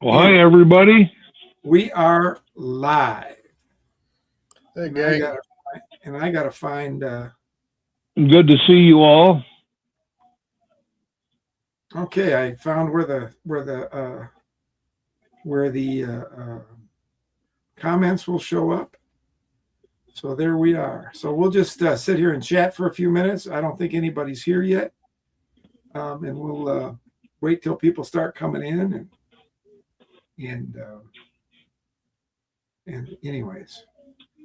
Well, hi, everybody. We are live. Hey, gang. I gotta find. Good to see you all. Okay, I found where the comments will show up. So there we are. So we'll just sit here and chat for a few minutes. I don't think anybody's here yet, and we'll wait till people start coming in and anyways.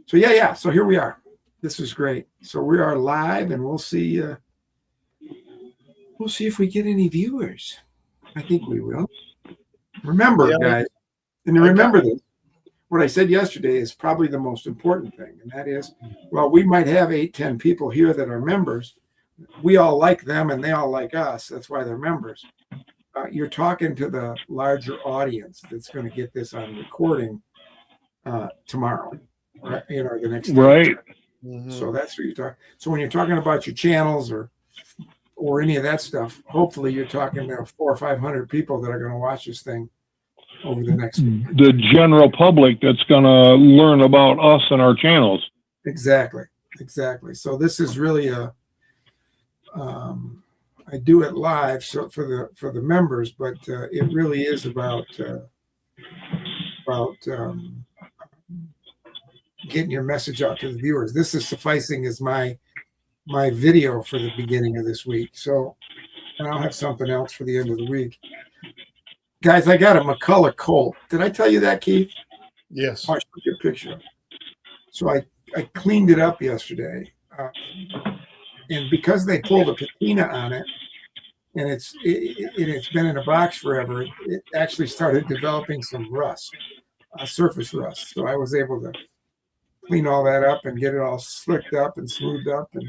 So yeah. So here we are. This is great. So we are live, and we'll see. We'll see if we get any viewers. I think we will. Remember, guys, and remember this. What I said yesterday is probably the most important thing, and that is, well, we might have 8, 10 people here that are members. We all like them, and they all like us. That's why they're members. You're talking to the larger audience that's going to get this on recording tomorrow, right? The next day. Right. Mm-hmm. So that's what you're talking. So when you're talking about your channels or any of that stuff, hopefully you're talking to 400 or 500 people that are going to watch this thing over the next week. The general public that's going to learn about us and our channels. Exactly. So this is really I do it live so for the members, but it really is about getting your message out to the viewers. This is sufficing as my video for the beginning of this week. So, and I'll have something else for the end of the week. Guys, I got a McCullough Colt. Did I tell you that, Keith? Yes. I'll show you a picture. So I cleaned it up yesterday. And because they pulled a patina on it, and it's been in a box forever, it actually started developing some rust, surface rust. So I was able to clean all that up and get it all slicked up and smoothed up, and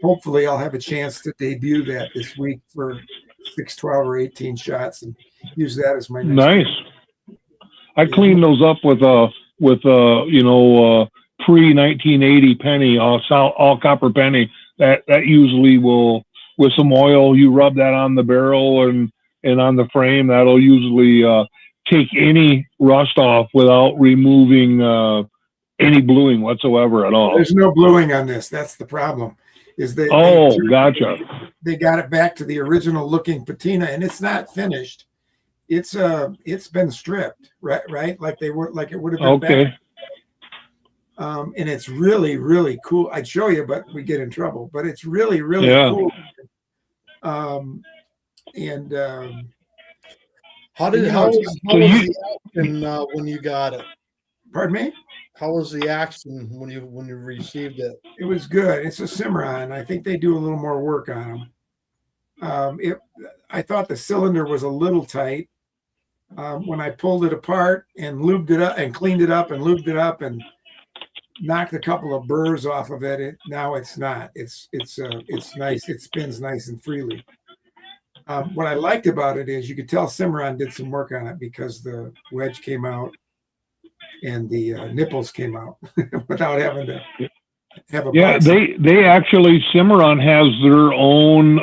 hopefully I'll have a chance to debut that this week for 6, 12, or 18 shots and use that as my next nice. One. I cleaned those up with pre-1980 penny, all copper penny. That usually will, with some oil, you rub that on the barrel and on the frame. That'll usually take any rust off without removing any bluing whatsoever at all. There's no bluing on this. That's the problem. Gotcha. They got it back to the original looking patina, and it's not finished. It's been stripped, right? Like it would have been. Okay. Back. And it's really, really cool. I'd show you, but we get in trouble. But it's really, really cool. How was the action when you got it? Pardon me? How was the action when you received it? It was good. It's a Cimarron. I think they do a little more work on them. I thought the cylinder was a little tight. When I pulled it apart and lubed it up and cleaned it up and lubed it up and knocked a couple of burrs off of it, now it's not. It's nice. It spins nice and freely. What I liked about it is you could tell Cimarron did some work on it because the wedge came out and the nipples came out without having to have a box. They actually, Cimarron has their own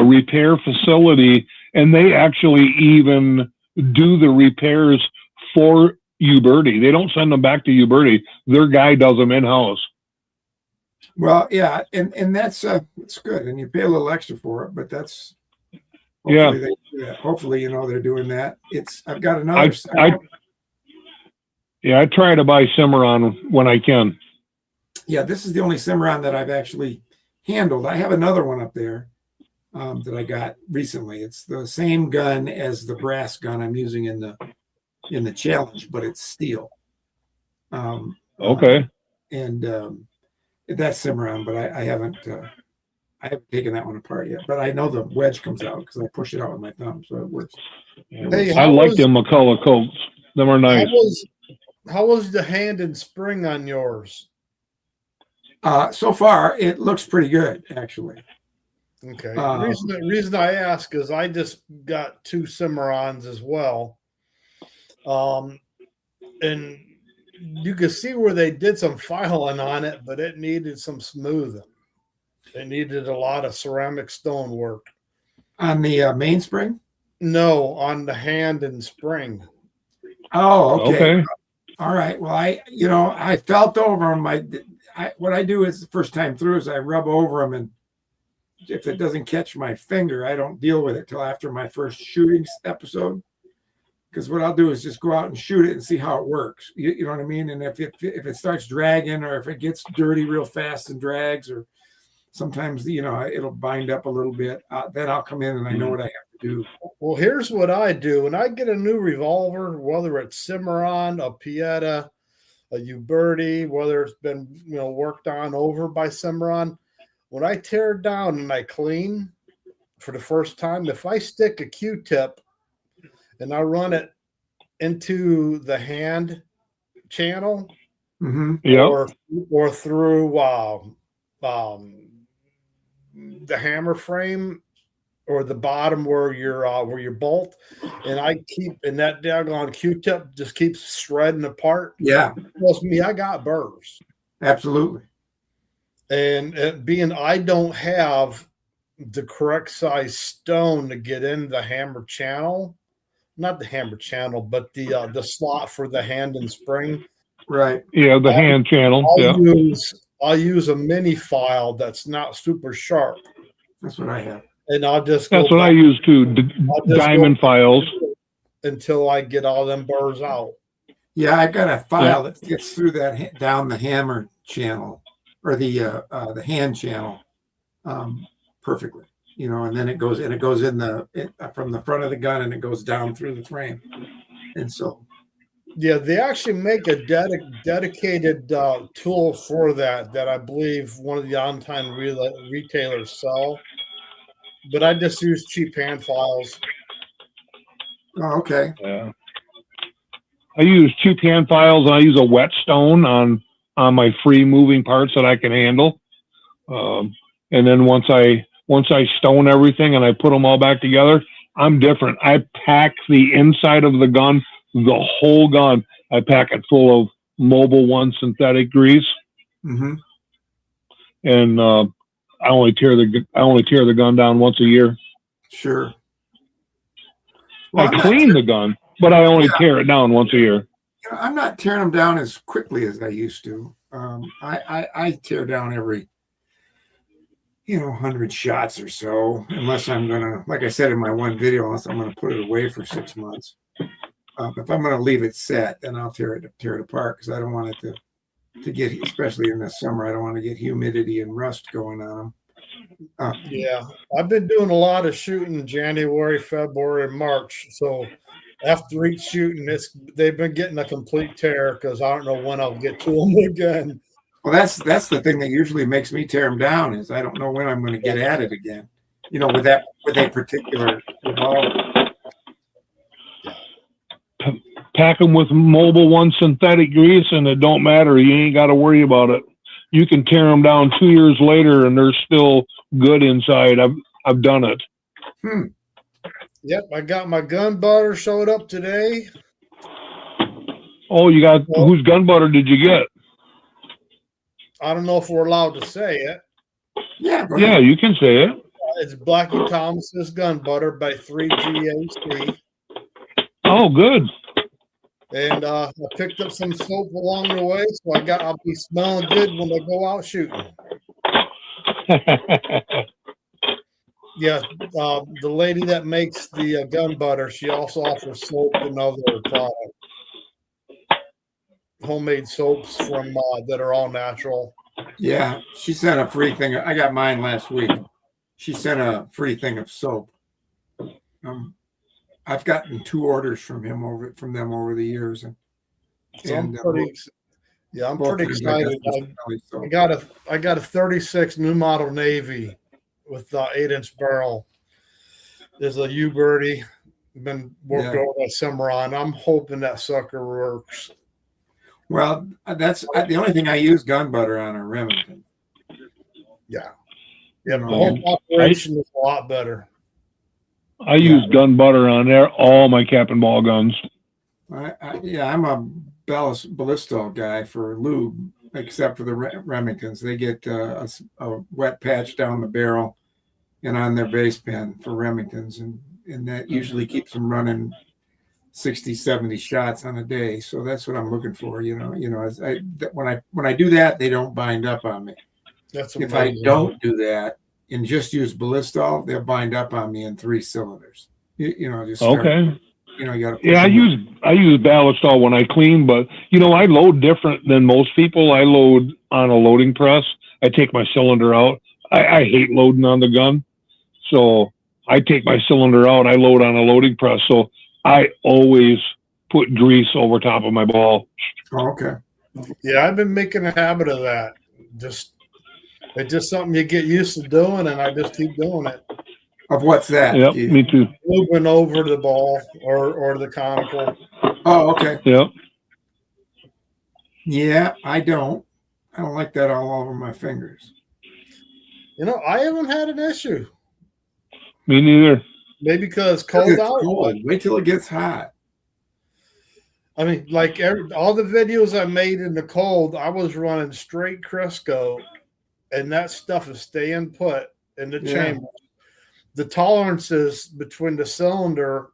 repair facility, and they actually even do the repairs for Uberti. They don't send them back to Uberti. Their guy does them in-house. Well, yeah, and that's it's good, and you pay a little extra for it, but that's hopefully hopefully they're doing that. I've got another. I try to buy Cimarron when I can. Yeah, this is the only Cimarron that I've actually handled. I have another one up there that I got recently. It's the same gun as the brass gun I'm using in the challenge, but it's steel. Okay. That's Cimarron, but I haven't taken that one apart yet. But I know the wedge comes out because I push it out with my thumb, so it works. Hey, I like them McCullough Colts. Them are nice. How was the hand and spring on yours? So far, it looks pretty good, actually. Okay. The reason I ask is I just got 2 Cimarrons as well. And you can see where they did some filing on it, but it needed some smoothing. It needed a lot of ceramic stone work. On the mainspring? No, on the hand and spring. Oh, okay. Okay. All right. Well, I felt over them. What I do is the first time through is I rub over them, and if it doesn't catch my finger, I don't deal with it till after my first shooting episode. Because what I'll do is just go out and shoot it and see how it works. You know what I mean? And if it starts dragging, or if it gets dirty real fast and drags, or sometimes it'll bind up a little bit, then I'll come in and I know what I have to do. Well, here's what I do. When I get a new revolver, whether it's Cimarron, a Pieta, a Uberti, whether it's been worked on over by Cimarron, when I tear it down and I clean for the first time, if I stick a Q-tip and I run it into the hand channel, or through the hammer frame, or the bottom where your bolt, and that daggone Q-tip just keeps shredding apart. Yeah, tells me I got burrs. Absolutely. And being I don't have the correct size stone to get in the hammer channel, not the hammer channel, but the slot for the hand and spring. Right. Yeah, the hand channel. I'll use a mini file that's not super sharp. That's what I have. And I'll just That's what I use too. Diamond files until I get all them burrs out. Yeah, I got a file that gets through that down the hammer channel, or the hand channel, perfectly. And then it goes in from the front of the gun, and it goes down through the frame. And so, yeah, they actually make a dedicated tool for that I believe one of the on-time retailers sell. But I just use cheap hand files. Oh, okay. Yeah. I use cheap hand files, and I use a whetstone on my free moving parts that I can handle. And then once I stone everything and I put them all back together, I'm different. I pack the inside of the gun, the whole gun. I pack it full of Mobile One synthetic grease. Mm-hmm. And I only tear the gun down once a year. Sure. Well, I clean the gun, but I only tear it down once a year. I'm not tearing them down as quickly as I used to. I tear down every 100 shots or so, unless I'm gonna, like I said in my one video, unless I'm gonna put it away for 6 months. If I'm gonna leave it set, then I'll tear it apart, because I don't want it to get, especially in the summer, I don't want to get humidity and rust going on them. Yeah, I've been doing a lot of shooting January, February, and March. So after each shooting, they've been getting a complete tear, because I don't know when I'll get to them again. Well, that's the thing that usually makes me tear them down, is I don't know when I'm going to get at it again. With a particular revolver. Pack them with Mobile One synthetic grease, and it don't matter. You ain't got to worry about it. You can tear them down 2 years later, and they're still good inside. I've done it. Yep, I got my gun butter showed up today. Oh, you got whose gun butter did you get? I don't know if we're allowed to say it. Yeah, you can say it. It's Blackie Thomas's gun butter by 3GAC. Oh, good. And I picked up some soap along the way, so I'll be smelling good when I go out shooting. Yeah, the lady that makes the gun butter, she also offers soap and other products. Homemade soaps from that are all natural. Yeah, she sent a free thing. I got mine last week. She sent a free thing of soap. I've gotten 2 orders from them over the years, I'm pretty excited. I got a 36 new model Navy with 8-inch barrel. There's a Uberti been worked over by Cimarron. I'm hoping that sucker works. Well, that's the only thing I use gun butter on are Remington. Yeah, the whole operation is a lot better. I use gun butter on all my cap and ball guns. I'm a Ballisto guy for lube, except for the Remingtons. They get a wet patch down the barrel and on their base pin for Remingtons, and and that usually keeps them running 60, 70 shots on a day. So that's what I'm looking for. When I do that, they don't bind up on me. That's If amazing. I don't do that and just use Ballistol, they'll bind up on me in 3 cylinders. Just start, Okay. you got to. Yeah, I use Ballistol when I clean, but I load different than most people. I load on a loading press. I take my cylinder out. I hate loading on the gun, so I take my cylinder out. I load on a loading press, so I always put grease over top of my ball. Oh, okay. Yeah, I've been making a habit of that. It's just something you get used to doing, and I just keep doing it. Of what's that? Yep, me too. Moving over the ball or the conical. Oh, okay. Yep. Yeah, I don't like that all over my fingers. I haven't had an issue. Me neither. Maybe because it's cold out. Cold. Wait till it gets hot. I mean, like all the videos I made in the cold, I was running straight Crisco, and that stuff is staying put in the chamber. The tolerances between the cylinder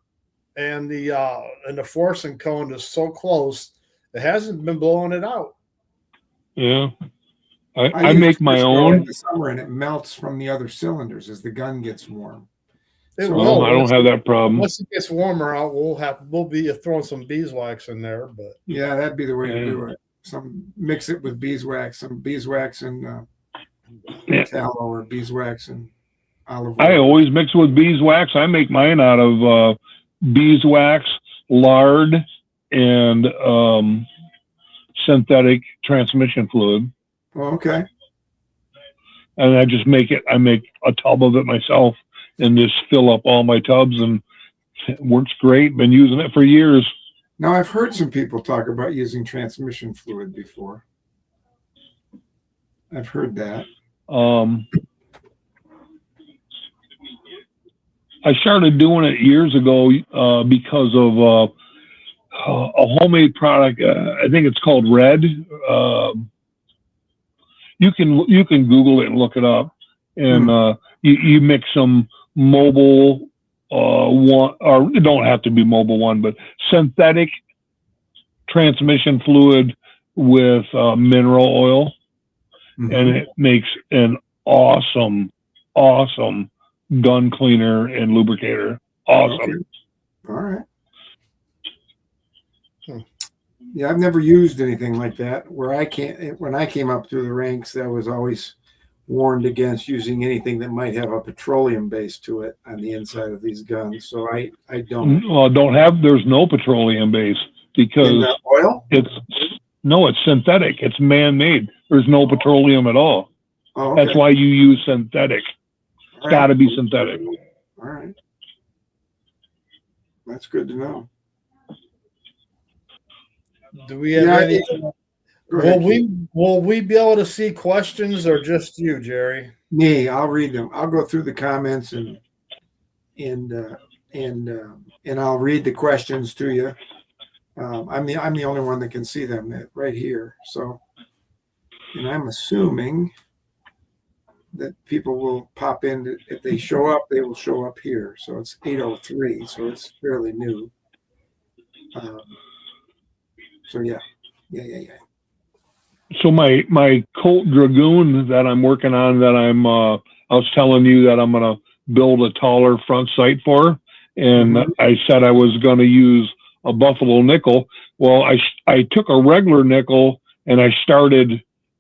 and the forcing cone is so close, it hasn't been blowing it out. Yeah. I make my own in the summer, and it melts from the other cylinders as the gun gets warm. It will. I don't have that problem. Once it gets warmer out, we'll be throwing some beeswax in there. But yeah, that'd be the way to do it. Mix it with beeswax, some beeswax and tallow, or beeswax and olive oil. I always mix with beeswax. I make mine out of beeswax, lard, and synthetic transmission fluid. Oh, okay. And I make a tub of it myself and just fill up all my tubs, and it works great. Been using it for years. Now, I've heard some people talk about using transmission fluid before. I've heard that. I started doing it years ago because of a homemade product. I think it's called Red. You can Google it and look it up, and you mix some mobile one, or it don't have to be mobile one, but synthetic transmission fluid with mineral oil, and it makes an awesome gun cleaner and lubricator. Awesome. Okay. All right. Yeah, I've never used anything like that. When I came up through the ranks, I was always warned against using anything that might have a petroleum base to it on the inside of these guns. So I don't. Well, there's no petroleum base because in the oil. It's synthetic. It's man-made. There's no petroleum at all. Oh, okay. That's why you use synthetic. It's got to be synthetic. All right. That's good to know. Do we have any? Will we be able to see questions, or just you, Jerry? Me, I'll read them. I'll go through the comments and I'll read the questions to you. I'm the only one that can see them right here. So, and I'm assuming that people will pop in. If they show up, they will show up here. So it's 8:03. So it's fairly new. So yeah. So my Colt Dragoon that I'm working on, that I was telling you that I'm going to build a taller front sight for, and I said I was going to use a Buffalo nickel. Well, I took a regular nickel and I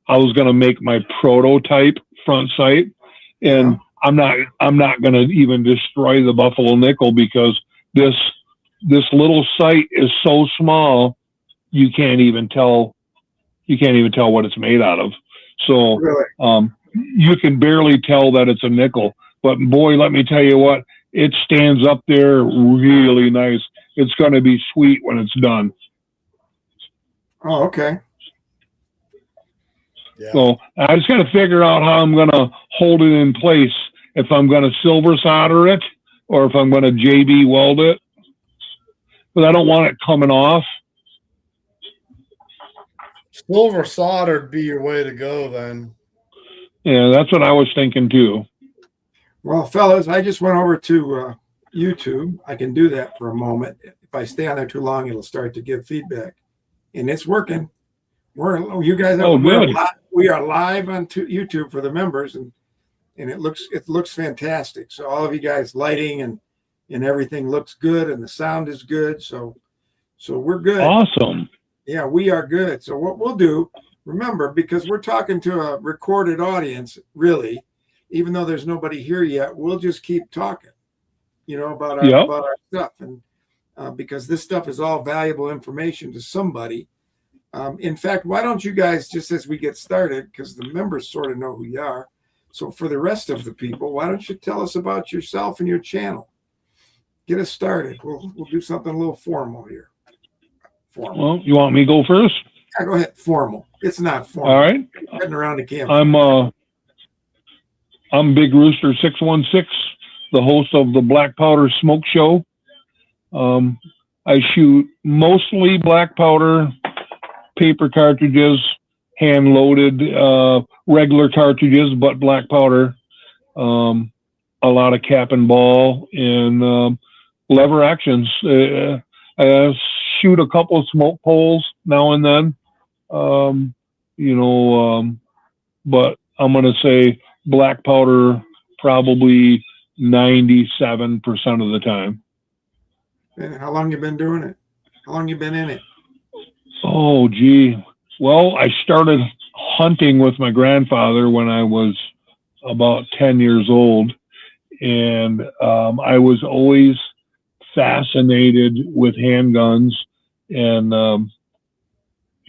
was going to make my prototype front sight, and I'm not going to even destroy the Buffalo nickel because this little sight is so small you can't even tell what it's made out of. So really? You can barely tell that it's a nickel. But boy, let me tell you what, it stands up there really nice. It's going to be sweet when it's done. Oh, okay. Yeah. So I just got to figure out how I'm going to hold it in place. If I'm going to silver solder it or if I'm going to JB weld it. But I don't want it coming off. Silver solder would be your way to go then. Yeah, that's what I was thinking too. Well, fellas, I just went over to YouTube. I can do that for a moment. If I stay on there too long, it'll start to give feedback, and it's working. You guys Oh, good. We are live on YouTube for the members, and it looks fantastic. So all of you guys, lighting and everything looks good, and the sound is good. So we're good. Awesome. Yeah, we are good. So what we'll do, remember, because we're talking to a recorded audience, really, even though there's nobody here yet, we'll just keep talking, about our stuff, and because this stuff is all valuable information to somebody. In fact, why don't you guys, just as we get started, because the members sort of know who you are, so for the rest of the people, why don't you tell us about yourself and your channel? Get us started. We'll do something a little formal here. Formal. Well, you want me to go first? Yeah, go ahead. Formal. It's not formal. All right. Getting around the camp. I'm BigRooster616, the host of the Black Powder Smoke Show. I shoot mostly black powder, paper cartridges, hand loaded, regular cartridges, but black powder. A lot of cap and ball and lever actions. I shoot a couple of smoke poles now and then, but I'm going to say black powder probably 97% of the time. And how long you been doing it? How long you been in it? Oh, gee. Well, I started hunting with my grandfather when I was about 10 years old. And I was always fascinated with handguns. And,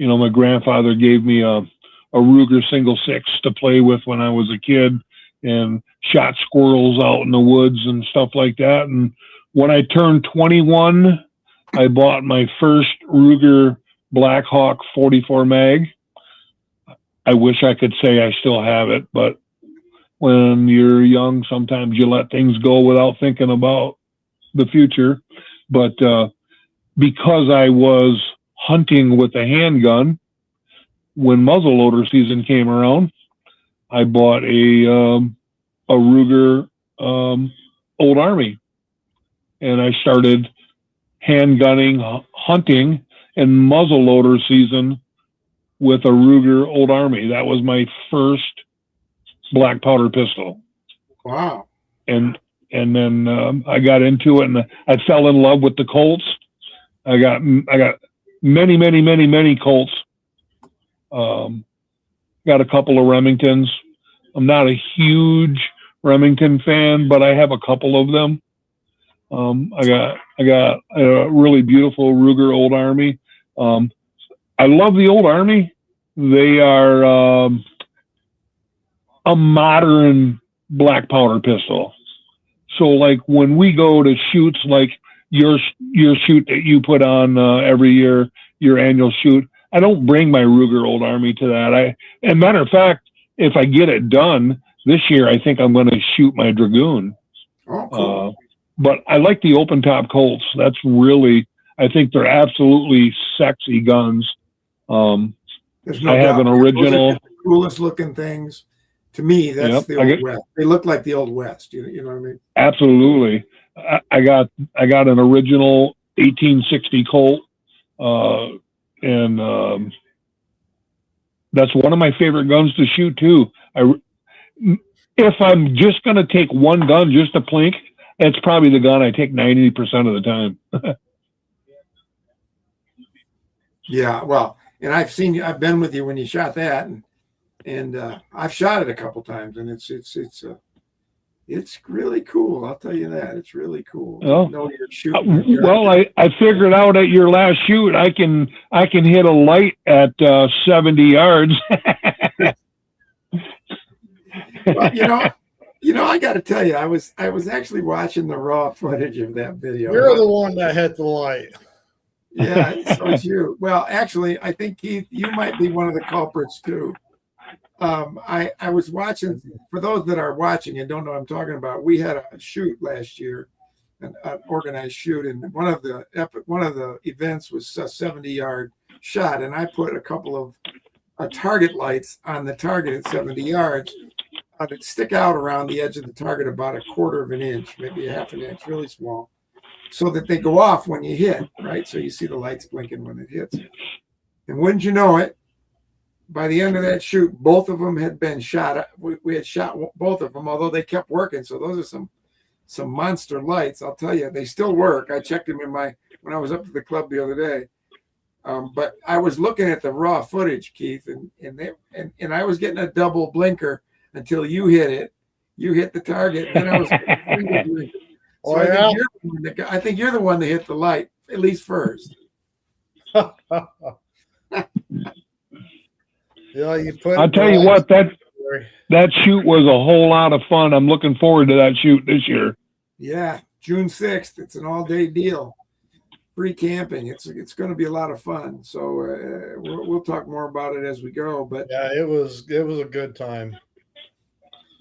my grandfather gave me a Ruger single-6 to play with when I was a kid and shot squirrels out in the woods and stuff like that. And when I turned 21, I bought my first Ruger Black Hawk 44 mag. I wish I could say I still have it, but when you're young, sometimes you let things go without thinking about the future. But because I was hunting with a handgun, when muzzleloader season came around, I bought a Ruger Old Army, and I started handgunning, hunting, and muzzleloader season with a Ruger Old Army. That was my first black powder pistol. Wow. And then I got into it, and I fell in love with the Colts. I got many Colts. Got a couple of Remingtons. I'm not a huge Remington fan, but I have a couple of them. I got a really beautiful Ruger Old Army. I love the Old Army. They are a modern black powder pistol. So like when we go to shoots like your shoot that you put on every year, your annual shoot, I don't bring my Ruger Old Army to that. And matter of fact, if I get it done this year, I think I'm going to shoot my Dragoon. Oh, cool. But I like the open top Colts. That's really, I think they're absolutely sexy guns. There's no I have doubt. an original. Those are the coolest looking things. To me, that's the Old West. They look like the Old West. You know what I mean? Absolutely. I got an original 1860 Colt, and that's one of my favorite guns to shoot too. If I'm just going to take one gun just to plink, it's probably the gun I take 90% of the time. Yeah, well, and I've seen you. I've been with you when you shot that, and I've shot it a couple times, and it's really cool. I'll tell you that. It's really cool. Oh. You're shooting. Well, I figured out at your last shoot I can hit a light at 70 yards. Well, I got to tell you, I was actually watching the raw footage of that video. You're the one that hit the light. Yeah, so it's you. Well, actually, I think Keith, you might be one of the culprits too. I was watching. For those that are watching and don't know what I'm talking about, we had a shoot last year, an organized shoot, and one of the events was a 70-yard shot, and I put a couple of target lights on the target at 70 yards. that stick out around the edge of the target about 1/4 of an inch, maybe 1/2 an inch, really small, so that they go off when you hit, right? So you see the lights blinking when it hits. And wouldn't you know it, by the end of that shoot, both of them had been shot. We had shot both of them, although they kept working. So those are some monster lights. I'll tell you, they still work. I checked them when I was up to the club the other day. But I was looking at the raw footage, Keith, and I was getting a double blinker until you hit it. You hit the target, and then I was getting a single blinker. So I think you're the one that hit the light, at least first. Yeah, I'll tell you what, that shoot was a whole lot of fun. I'm looking forward to that shoot this year. Yeah, June 6th. It's an all-day deal. Free camping. It's going to be a lot of fun. So we'll talk more about it as we go. But yeah, it was a good time.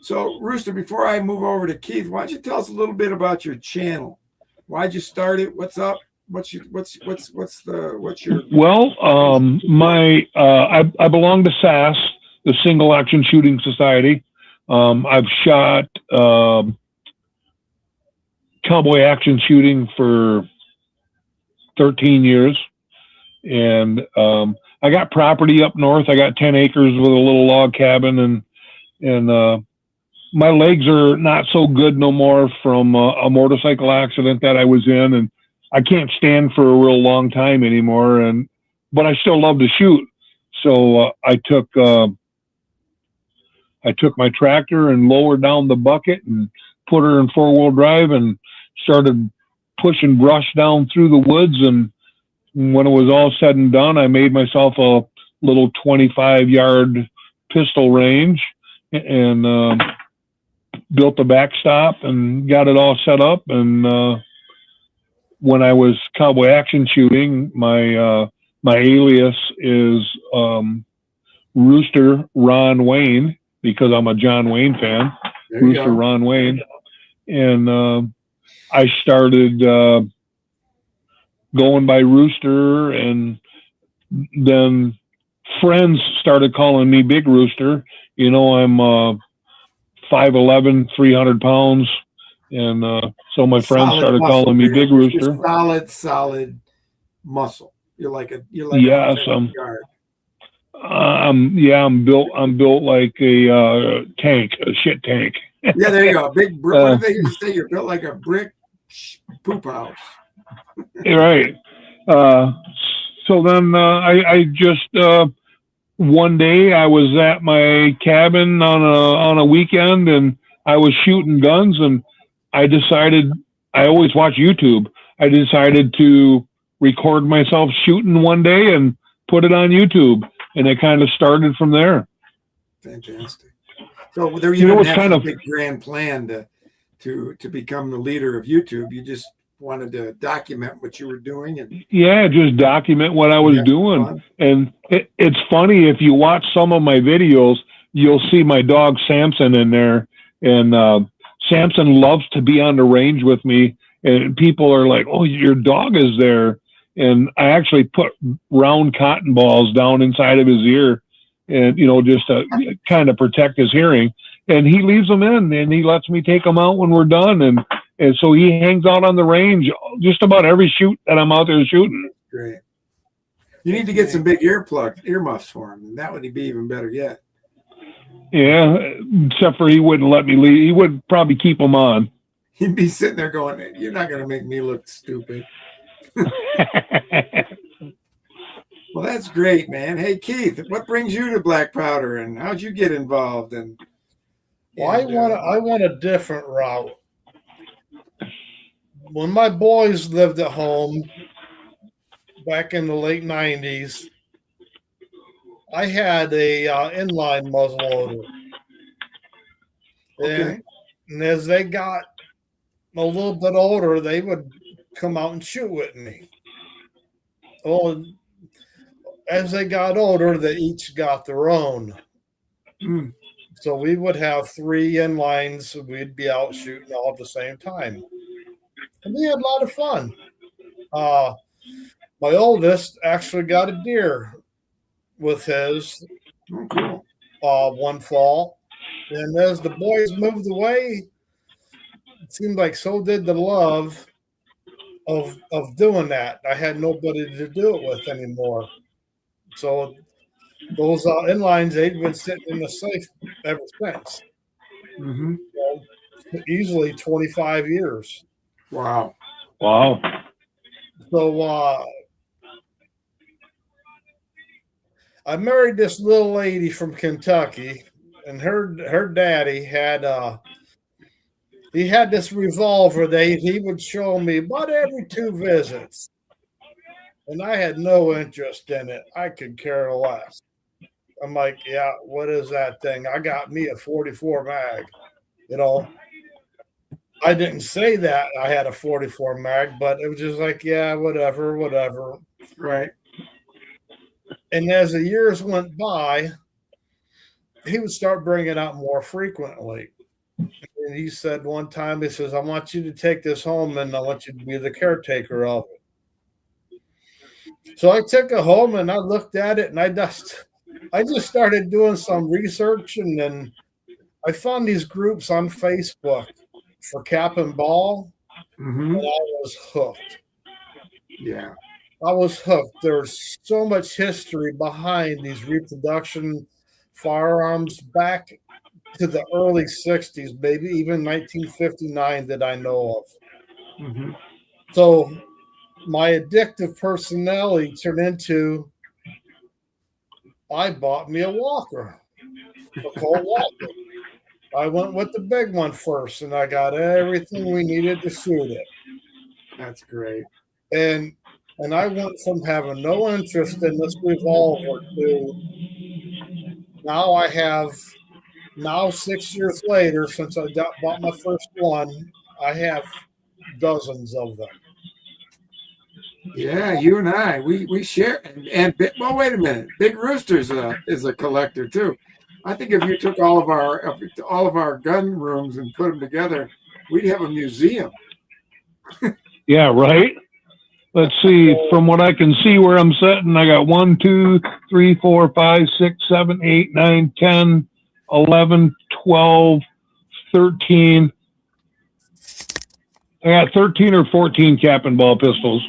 So Rooster, before I move over to Keith, why don't you tell us a little bit about your channel? Why'd you start it? What's up? What's your Well, I belong to SAS, the Single Action Shooting Society. I've shot cowboy action shooting for 13 years, and I got property up north. I got 10 acres with a little log cabin, and my legs are not so good no more from a motorcycle accident that I was in, and I can't stand for a real long time anymore. But I still love to shoot, so I took my tractor and lowered down the bucket and put her in 4-wheel drive and started pushing brush down through the woods. And when it was all said and done, I made myself a little 25-yard pistol range and built a backstop and got it all set up. And when I was cowboy action shooting, my alias is Rooster Ron Wayne, because I'm a John Wayne fan. Rooster Ron Wayne. And I started going by Rooster, and then friends started calling me Big Rooster. You know, I'm 5'11", 300 pounds. And so my friends started calling me Big Rooster. Solid muscle. You're like yes, I'm built like a tank, a shit tank. Yeah, there you go. Big. What do they used to say? You're built like a brick poop house. Right. So then I just one day I was at my cabin on a weekend, and I was shooting guns, and I decided, I always watch YouTube. I decided to record myself shooting one day and put it on YouTube, and it kind of started from there. Fantastic. So there, you didn't have a big grand plan to become the leader of YouTube. You just wanted to document what you were doing, and just document what I was doing. Fun. And it's funny, if you watch some of my videos, you'll see my dog Samson in there, and Samson loves to be on the range with me, and people are like, "Oh, your dog is there." And I actually put round cotton balls down inside of his ear, and just to kind of protect his hearing. And he leaves them in, and he lets me take them out when we're done. And so he hangs out on the range just about every shoot that I'm out there shooting. Great. You need to get some big earmuffs for him, and that would be even better yet. Yeah, except for he wouldn't let me leave. He would probably keep them on. He'd be sitting there going, "You're not going to make me look stupid." Well, that's great, man. Hey, Keith, what brings you to black powder, and how'd you get involved? I want a different route. When my boys lived at home back in the late 90s, I had a inline muzzleloader. Okay. And as they got a little bit older, they would come out and shoot with me. Well, as they got older, they each got their own. Mm. So we would have 3 inlines. We'd be out shooting all at the same time. And we had a lot of fun. My oldest actually got a deer with his cool. One fall. And as the boys moved away, it seemed like so did the love of doing that. I had nobody to do it with anymore. So those inlines, they've been sitting in the safe ever since. Mm-hmm. Easily 25 years. Wow. Wow. So I married this little lady from Kentucky, and her daddy had he had this revolver that he would show me about every 2 visits. And I had no interest in it. I could care less. I'm like, yeah, what is that thing? I got me a 44 mag. You know, I didn't say that I had a 44 mag, but it was just like, yeah, whatever. Right. And as the years went by, he would start bringing it out more frequently. And he said one time, he says, I want you to take this home and I want you to be the caretaker of it. So I took it home and I looked at it and I just started doing some research, and then I found these groups on Facebook for cap and ball, Mm-hmm. and I was hooked. Yeah. I was hooked. There's so much history behind these reproduction firearms back to the early 60s, maybe even 1959 that I know of. Mm-hmm. So my addictive personality turned into, I bought me a Walker, a Colt Walker. I went with the big one first, and I got everything we needed to shoot it. That's great. And I went from having no interest in this revolver to now I have, now 6 years later, since I bought my first one, I have dozens of them. Yeah, you and I, we share. And well, wait a minute. Big Rooster's is a collector too. I think if you took all of our gun rooms and put them together, we'd have a museum. Yeah, right. Let's see. From what I can see where I'm sitting, I got 1, 2, 3, 4, 5, 6, 7, 8, 9, 10, 11, 12, 13. I got 13 or 14 cap and ball pistols.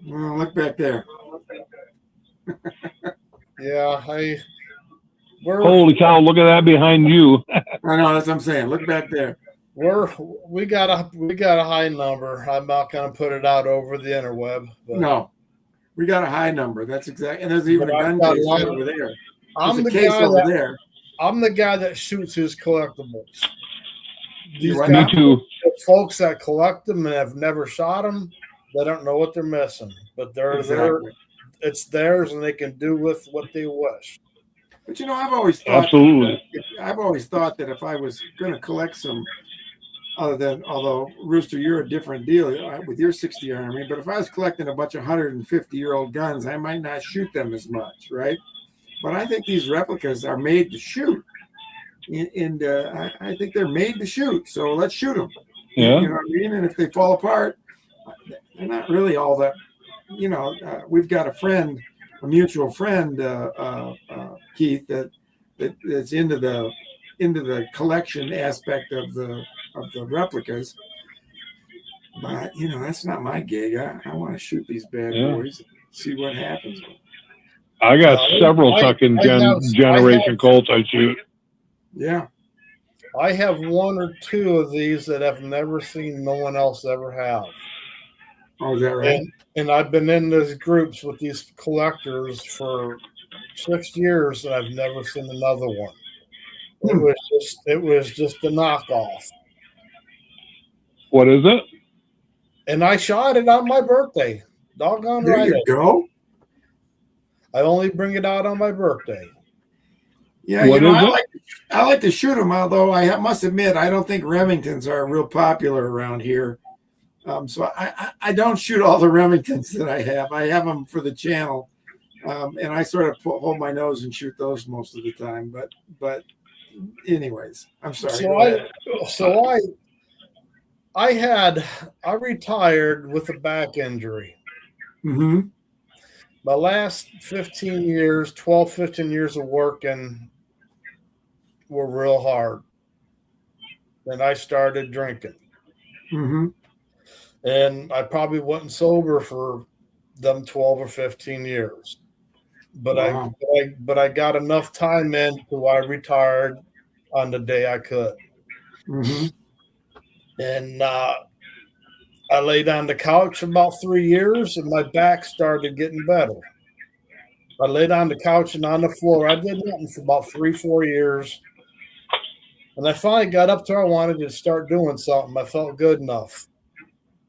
Well, look back there. Yeah, Holy cow, look at that behind you. I know, that's what I'm saying. Look back there. We got a high number. I'm not going to put it out over the interweb. But No, we got a high number. That's exactly. And there's even a gun case right over there. I'm There's the a case guy over that there. I'm the guy that shoots his collectibles. These Right. Me too. folks that collect them and have never shot them, they don't know what they're missing. But they're Exactly. it's theirs, and they can do with what they wish. But you know, I've always thought that if I was going to collect some, although Rooster, you're a different deal with your 60 Army, but if I was collecting a bunch of 150-year-old guns, I might not shoot them as much, right? But I think these replicas are made to shoot, and I think they're made to shoot. So let's shoot them. Yeah. You know what I mean? And if they fall apart, they're not really all that. You know, we've got a mutual friend, Keith, that's into the collection aspect of the replicas. But you know, that's not my gig. I want to shoot these bad boys, and see what happens. I got several second generation Colts I shoot. Yeah. I have 1 or 2 of these that I've never seen no one else ever have. Oh, is that right? And I've been in those groups with these collectors for 6 years, and I've never seen another one. It was just a knockoff. What is it? And I shot it on my birthday. Doggone right. There you go. I only bring it out on my birthday. Yeah, you know, I like to shoot them, although I must admit I don't think Remingtons are real popular around here. So I don't shoot all the Remingtons that I have. I have them for the channel, and I sort of hold my nose and shoot those most of the time. But anyways, I'm sorry. I retired with a back injury. Mm-hmm. My last 15 years of working, were real hard. And I started drinking. Mm-hmm. And I probably wasn't sober for them 12 or 15 years. But Wow. I got enough time in till I retired on the day I could. Mm-hmm. And I laid on the couch about 3 years, and my back started getting better. I laid on the couch and on the floor. I did nothing for about 3-4 years. And I finally got up to where I wanted to start doing something. I felt good enough.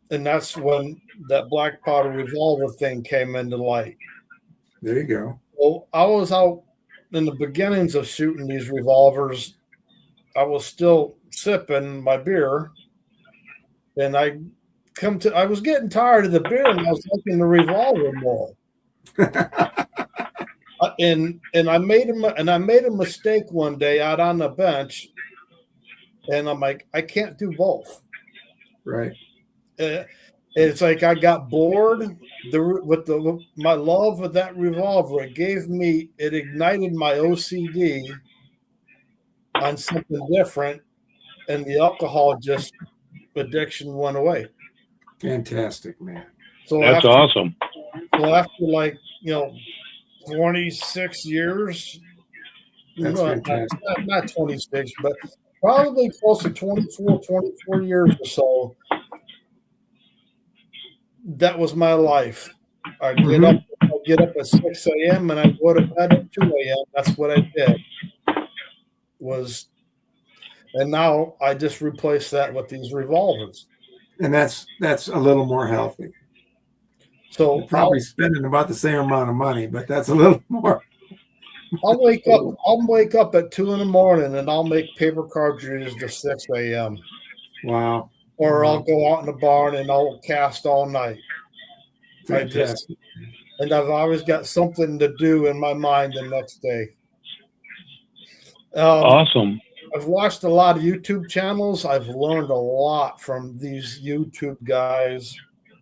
And that's when that black powder revolver thing came into light. There you go. Well, I was out in the beginnings of shooting these revolvers. I was still sipping my beer. And I was getting tired of the beer, and I was liking the revolver more. And I made a mistake one day out on the bench, and I'm like, I can't do both. Right. It's like I got bored with my love of that revolver. It ignited my OCD on something different, and the alcohol addiction went away. Fantastic, man. So that's awesome. So after 26 years, That's fantastic. Not 26, but probably close to 24 years or so. That was my life. I get up at 6 a.m. and I go to bed at 2 a.m. That's what I did. And now I just replaced that with these revolvers. And that's a little more healthy. So you're probably spending about the same amount of money, but that's a little more. I'll wake up at 2 a.m. and I'll make paper cartridges to 6 a.m. Wow. Or I'll go out in the barn and I'll cast all night. Fantastic. And I've always got something to do in my mind the next day. Awesome. I've watched a lot of YouTube channels. I've learned a lot from these YouTube guys.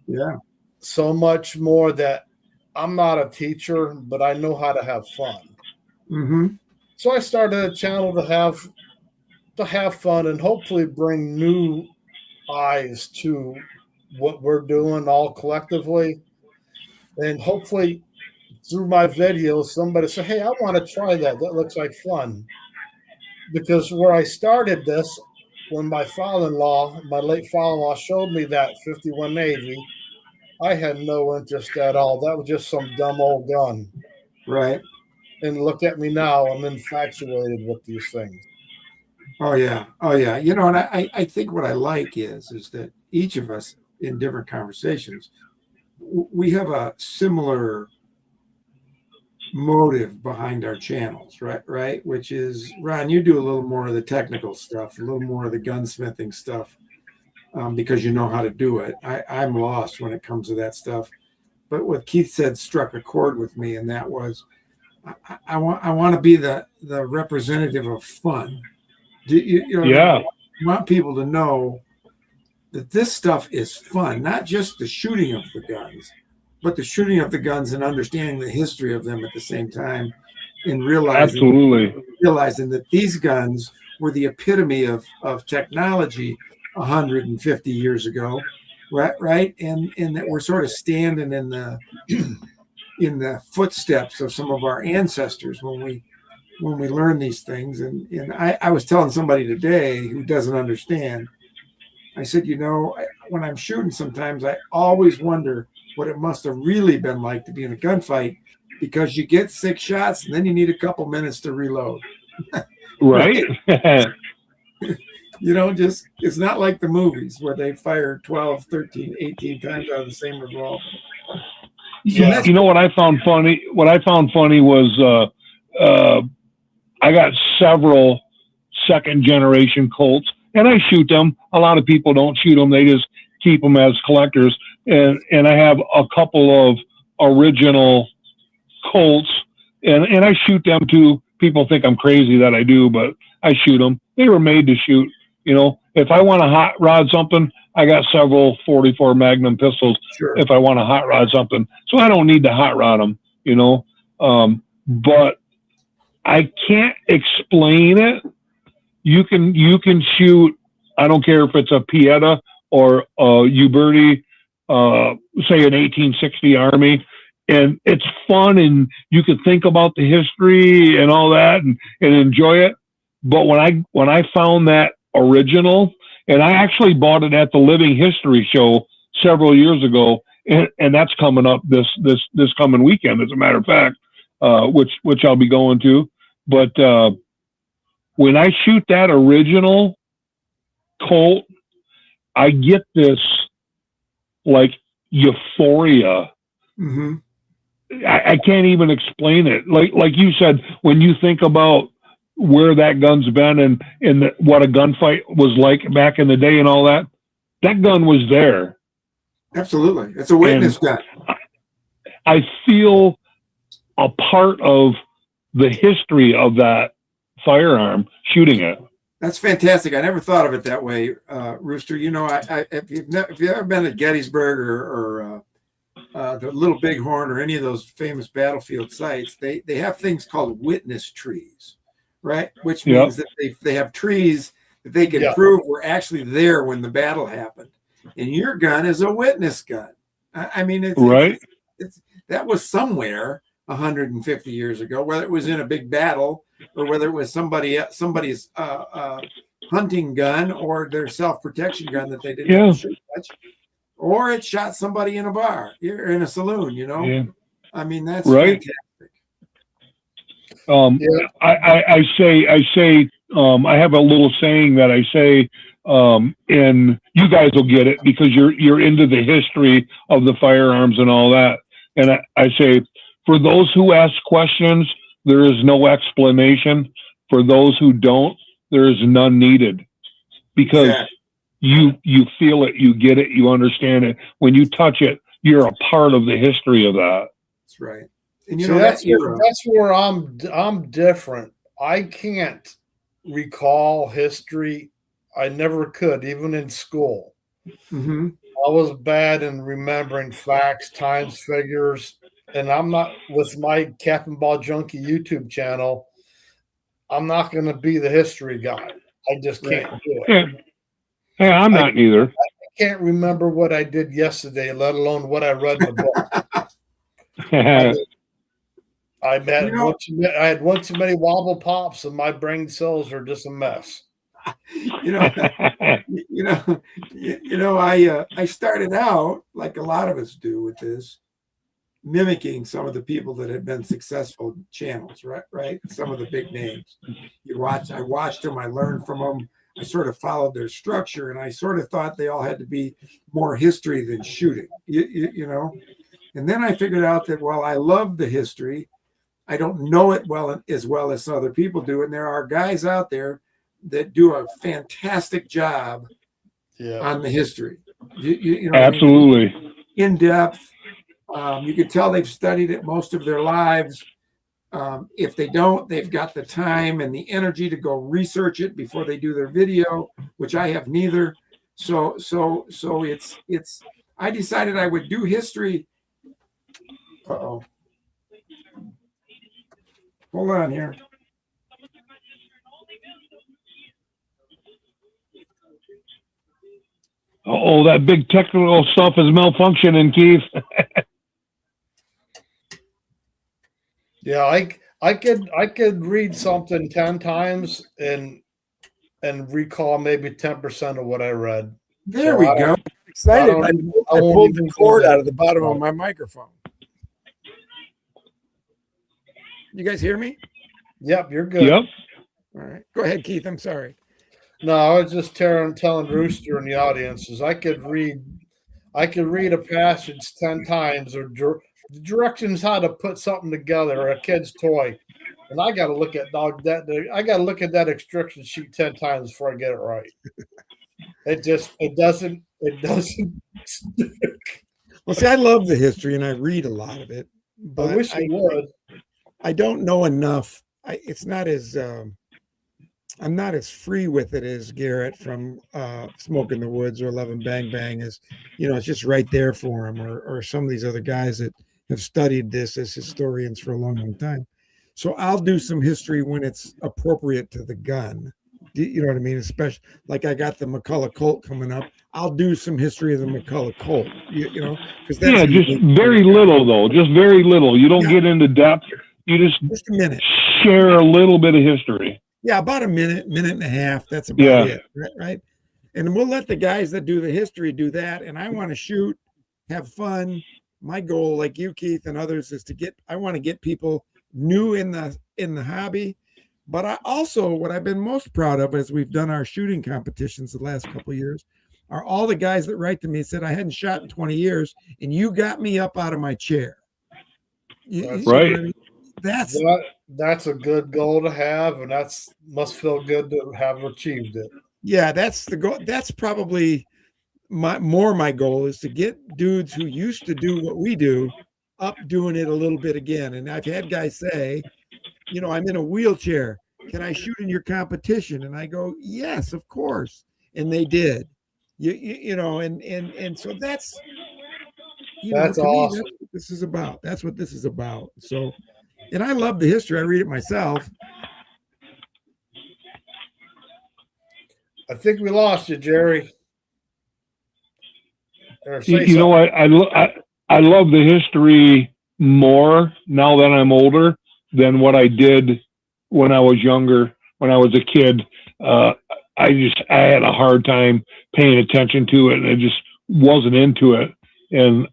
Yeah. So much more that I'm not a teacher, but I know how to have fun. Mm-hmm. So I started a channel to have fun and hopefully bring new eyes to what we're doing all collectively. And hopefully through my videos, somebody say, hey, I want to try that. That looks like fun. Because where I started this, when my late father-in-law showed me that 51 Navy, I had no interest at all. That was just some dumb old gun. Right. And look at me now. I'm infatuated with these things. Oh, yeah. Oh, yeah. You know, and I think what I like is that each of us in different conversations, we have a similar motive behind our channels, right? Which is, Ron, you do a little more of the technical stuff, a little more of the gunsmithing stuff, because you know how to do it. I'm lost when it comes to that stuff. But what Keith said struck a chord with me, and that was, I want to be the representative of fun. I want people to know that this stuff is fun, not just the shooting of the guns, but the shooting of the guns and understanding the history of them at the same time, and realizing that these guns were the epitome of technology 150 years ago, right? And that we're sort of standing in the footsteps of some of our ancestors when we learn these things. And I was telling somebody today who doesn't understand, I said, when I'm shooting sometimes, I always wonder what it must have really been like to be in a gunfight, because you get 6 shots and then you need a couple minutes to reload. Right. It's not like the movies where they fire 12, 13, 18 times out of the same revolver. Yeah. You know what I found funny? What I found funny was I got several second generation Colts, and I shoot them. A lot of people don't shoot them. They just keep them as collectors. And I have a couple of original Colts, and I shoot them too. People think I'm crazy that I do, but I shoot them. They were made to shoot. If I want to hot rod something, I got several 44 Magnum pistols. Sure. If I want to hot rod something, so I don't need to hot rod them. But I can't explain it. you can shoot. I don't care if it's a Pieta or a Uberti, say an 1860 Army, and it's fun, and you can think about the history and all that, and enjoy it. But when I found that original, and I actually bought it at the Living History Show several years ago, and that's coming up this coming weekend, as a matter of fact, which I'll be going to. But when I shoot that original Colt, I get this like euphoria. Mm-hmm. I can't even explain it. Like you said, when you think about where that gun's been and what a gunfight was like back in the day and all that, that gun was there. Absolutely. It's a witness gun. I feel a part of the history of that firearm shooting it. That's fantastic. I never thought of it that way, Rooster. You know, if you've ever been to Gettysburg or the Little Bighorn or any of those famous battlefield sites, they have things called witness trees, right? Which means that they have trees that they can prove were actually there when the battle happened. And your gun is a witness gun. I mean, it's that was somewhere 150 years ago, whether it was in a big battle or whether it was somebody's hunting gun or their self-protection gun that they didn't shoot much, or it shot somebody in a bar, in a saloon, you know? Yeah. I mean, that's fantastic. I say, I have a little saying that I say, and you guys will get it because you're into the history of the firearms and all that. And I say, for those who ask questions, there is no explanation. For those who don't, there is none needed. Because you feel it, you get it, you understand it. When you touch it, you're a part of the history of that. That's right. And you know, that's where I'm different. I can't recall history. I never could, even in school. Mm-hmm. I was bad in remembering facts, times, figures. And I'm not, with my Captain Ball Junkie YouTube channel, I'm not going to be the history guy. I just can't do it. Yeah, I'm not either. I can't remember what I did yesterday, let alone what I read in the book. I had one too many wobble pops, and my brain cells are just a mess. I started out like a lot of us do with this, mimicking some of the people that had been successful channels, right? Some of the big names. I watched them, I learned from them, I sort of followed their structure, and I sort of thought they all had to be more history than shooting, you know? And then I figured out that, well, I love the history. I don't know it as well as some other people do. And there are guys out there that do a fantastic job on the history. You know, absolutely. I mean? In depth. You can tell they've studied it most of their lives. If they don't, they've got the time and the energy to go research it before they do their video, which I have neither. So it's. I decided I would do history. Uh-oh. Hold on here. Oh, that big technical stuff is malfunctioning, Keith. Yeah, I could read something 10 times and recall maybe 10% of what I read. There we go. Excited. I pulled the cord out of the bottom of my microphone. You guys hear me? Yep, you're good. Yep. All right. Go ahead, Keith. I'm sorry. No, I was just telling Rooster and the audiences I could read a passage 10 times or directions how to put something together or a kid's toy. And I got to look at that instruction sheet 10 times before I get it right. It doesn't stick. Well, see, I love the history and I read a lot of it, but I wish I would. I don't know enough. It's not as I'm not as free with it as Garrett from Smoke in the Woods or 11 Bang Bang. Is, you know, it's just right there for him, or some of these other guys that have studied this as historians for a long, long time. So I'll do some history when it's appropriate to the gun. You know what I mean? Especially like I got the McCullough Colt coming up. I'll do some history of the McCullough Colt, you know, because that's Yeah, a just unique very little though, just very little. You don't Yeah. get into depth. You just just a minute. share a little bit of history. Yeah, about a minute and a half. That's about Yeah. it, right? And we'll let the guys that do the history do that. And I want to shoot, have fun. My goal, like you, Keith, and others, is I want to get people new in the hobby. But I also, what I've been most proud of as we've done our shooting competitions the last couple of years, are all the guys that write to me and said, I hadn't shot in 20 years, and you got me up out of my chair. Right. I mean? That's a good goal to have, and must feel good to have achieved it. Yeah, that's the goal. That's probably my goal, is to get dudes who used to do what we do up doing it a little bit again. And I've had guys say, you know, I'm in a wheelchair. Can I shoot in your competition? And I go, yes, of course. And they did. You know, and so that's That's awesome. That's what this is about. That's what this is about. So, and I love the history. I read it myself. I think we lost you, Jerry. You know what? I love the history more now that I'm older than what I did when I was younger. When I was a kid, I had a hard time paying attention to it, and I just wasn't into it. And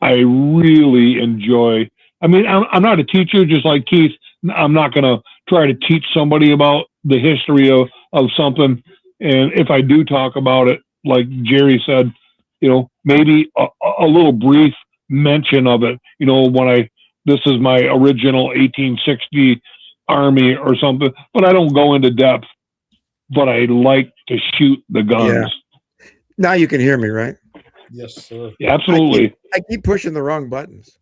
I really enjoy. I mean, I'm not a teacher, just like Keith. I'm not going to try to teach somebody about the history of something. And if I do talk about it, like Jerry said, you know, maybe a little brief mention of it. You know, this is my original 1860 Army or something, but I don't go into depth. But I like to shoot the guns. Yeah. Now you can hear me, right? Yes, sir. Yeah, absolutely. I keep pushing the wrong buttons.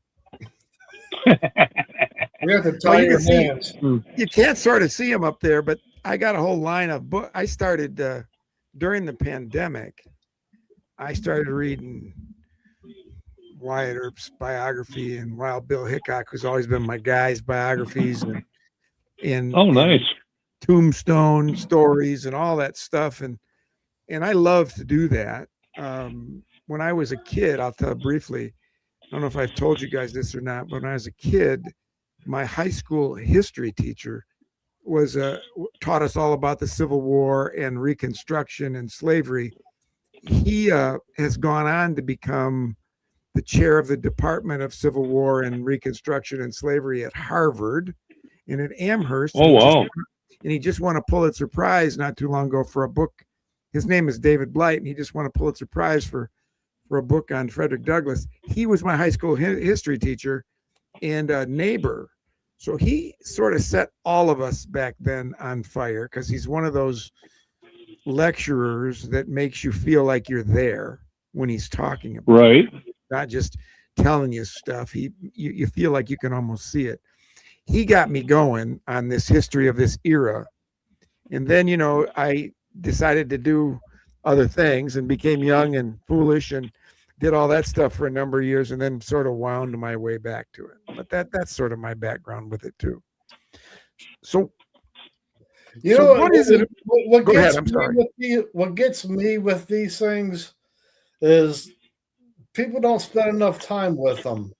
We have to tie your hands. You can't sort of see them up there, but I got a whole line of books. I started during the pandemic. I started reading Wyatt Earp's biography and Wild Bill Hickok, who's always been my guy's biographies, and nice. Tombstone stories and all that stuff. And I love to do that. When I was a kid, I'll tell briefly, I don't know if I've told you guys this or not, but when I was a kid, my high school history teacher taught us all about the Civil War and Reconstruction and slavery. He has gone on to become the chair of the Department of Civil War and Reconstruction and Slavery at Harvard and at Amherst. Oh, wow. And he just won a Pulitzer Prize not too long ago for a book. His name is David Blight, and he just won a Pulitzer Prize for a book on Frederick Douglass. He was my high school history teacher and a neighbor. So he sort of set all of us back then on fire, because he's one of those lecturers that makes you feel like you're there when he's talking about right. it, not just telling you stuff. You feel like you can almost see it. He got me going on this history of this era. And then, you know, I decided to do other things and became young and foolish and did all that stuff for a number of years, and then sort of wound my way back to it. But that's sort of my background with it too. So, you know, what is it? What gets me with these things is people don't spend enough time with them.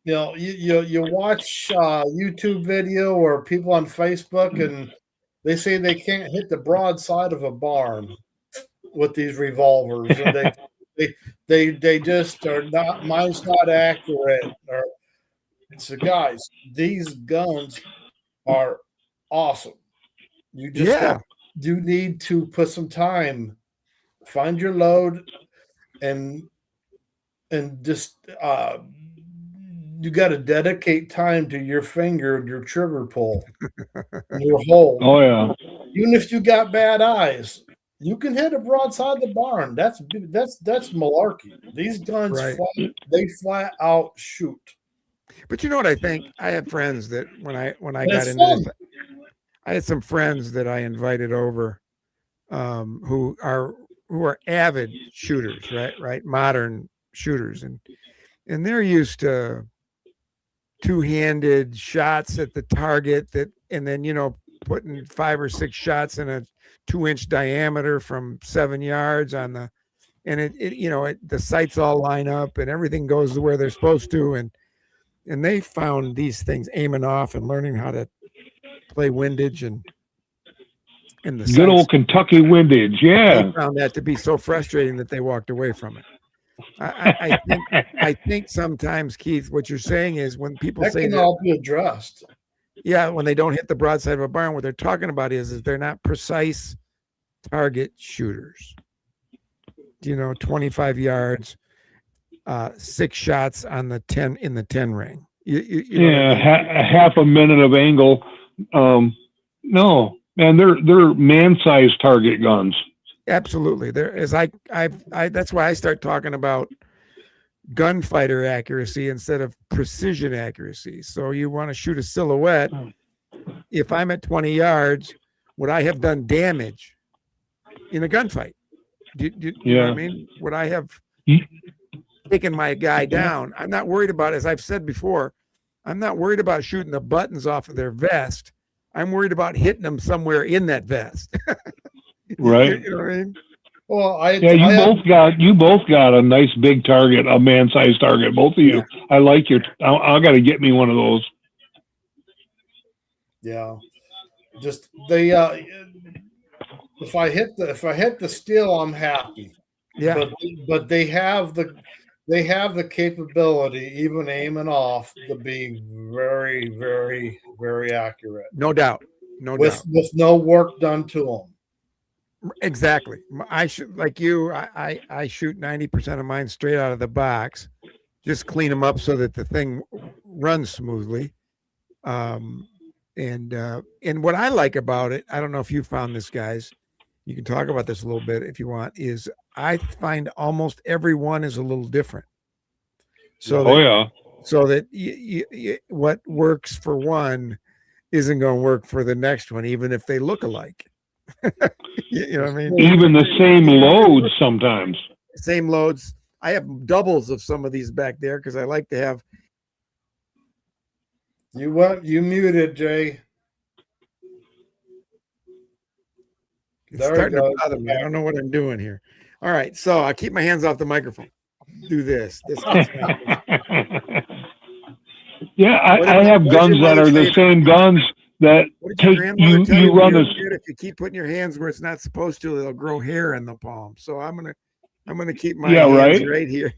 You know, you watch YouTube video or people on Facebook, and they say they can't hit the broadside of a barn with these revolvers, and they just are not. Mine's not accurate. So, guys, these guns are awesome. You just you need to put some time, find your load, and just you got to dedicate time to your finger and your trigger pull, and your hold. Oh yeah. Even if you got bad eyes, you can hit a broadside the barn. That's malarkey. These guns, they flat out shoot. But you know what I think? I had friends that when I got into this, I had some friends that I invited over, who are avid shooters, right, modern shooters, and they're used to two-handed shots at the target and then, you know, putting 5 or 6 shots in a 2-inch diameter from 7 yards on the, and the sights all line up and everything goes where they're supposed to. And they found these things aiming off and learning how to play windage and the Good sights. old Kentucky windage. Yeah. They found that to be so frustrating that they walked away from it. I think sometimes, Keith, what you're saying is when people That say can that, all be addressed. yeah, when they don't hit the broadside of a barn, what they're talking about is they're not precise target shooters. 25 yards, 6 shots on the 10 in the 10 ring. You know Yeah, what I mean? half a minute of angle. No, man, they're man-sized target guns. Absolutely. There is that's why I start talking about gunfighter accuracy instead of precision accuracy. So you want to shoot a silhouette. If I'm at 20 yards, would I have done damage in a gunfight? You know what I mean? Would I have taken my guy down? I'm not worried about, as I've said before, I'm not worried about shooting the buttons off of their vest. I'm worried about hitting them somewhere in that vest. Right. You know what I mean? Well, you both got a nice big target, a man-sized target, both of you. Yeah. I like your. I got to get me one of those. Yeah, just they. If I hit the steel, I'm happy. Yeah. But they have the capability, even aiming off, to be very, very, very accurate. No doubt. With no work done to them. Exactly. I shoot like you. I shoot 90% of mine straight out of the box. Just clean them up so that the thing runs smoothly. And what I like about it, I don't know if you found this, guys. You can talk about this a little bit if you want. Is I find almost every one is a little different. So that what works for one isn't going to work for the next one, even if they look alike. You know what I mean? Even the same loads sometimes. Same loads. I have doubles of some of these back there because I like to have. You muted, Jay. It's starting to bother me. I don't know what I'm doing here. All right, so I keep my hands off the microphone. Do this. Yeah, I have guns that are the same guns that take you run this. If you keep putting your hands where it's not supposed to, they'll grow hair in the palm. So I'm gonna keep my hands right here.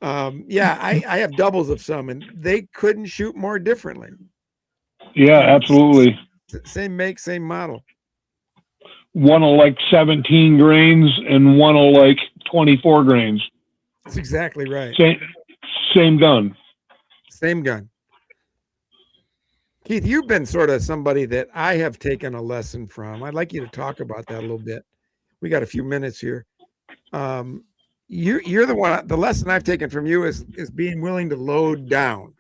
I have doubles of some, and they couldn't shoot more differently. Yeah, absolutely. Same make, same model. One will like 17 grains, and one will like 24 grains. That's exactly right. Same gun. Same gun. Keith, you've been sort of somebody that I have taken a lesson from. I'd like you to talk about that a little bit. We got a few minutes here. You're the one. The lesson I've taken from you is being willing to load down.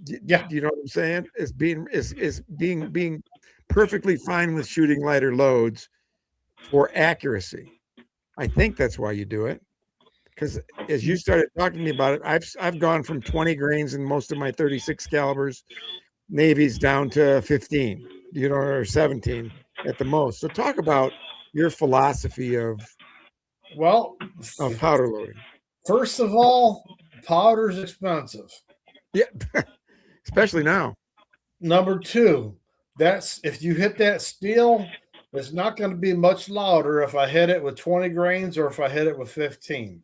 Yeah, you know what I'm saying? Is being perfectly fine with shooting lighter loads for accuracy. I think that's why you do it. Because as you started talking to me about it, I've gone from 20 grains in most of my 36 calibers, Navy's down to 15, or 17 at the most. So talk about your philosophy of powder loading. First of all, powder's expensive. Yeah, especially now. Number two, that's if you hit that steel, it's not going to be much louder if I hit it with 20 grains or if I hit it with 15.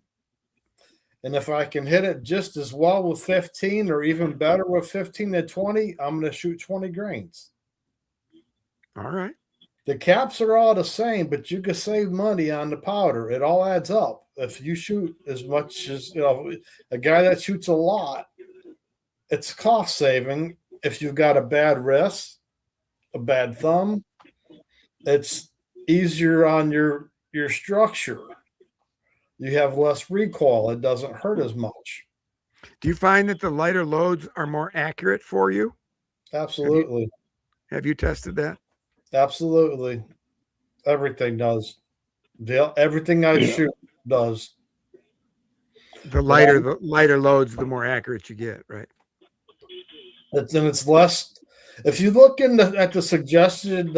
And if I can hit it just as well with 15 or even better with 15 than 20, I'm going to shoot 20 grains. All right. The caps are all the same, but you can save money on the powder. It all adds up. If you shoot as much as, a guy that shoots a lot, it's cost saving. If you've got a bad wrist, a bad thumb, it's easier on your structure. You have less recoil. It doesn't hurt as much. Do you find that the lighter loads are more accurate for you? Absolutely. Have you tested that? Absolutely. Everything does. Everything I shoot does. The lighter loads, the more accurate you get, right? It's less. If you look at the suggested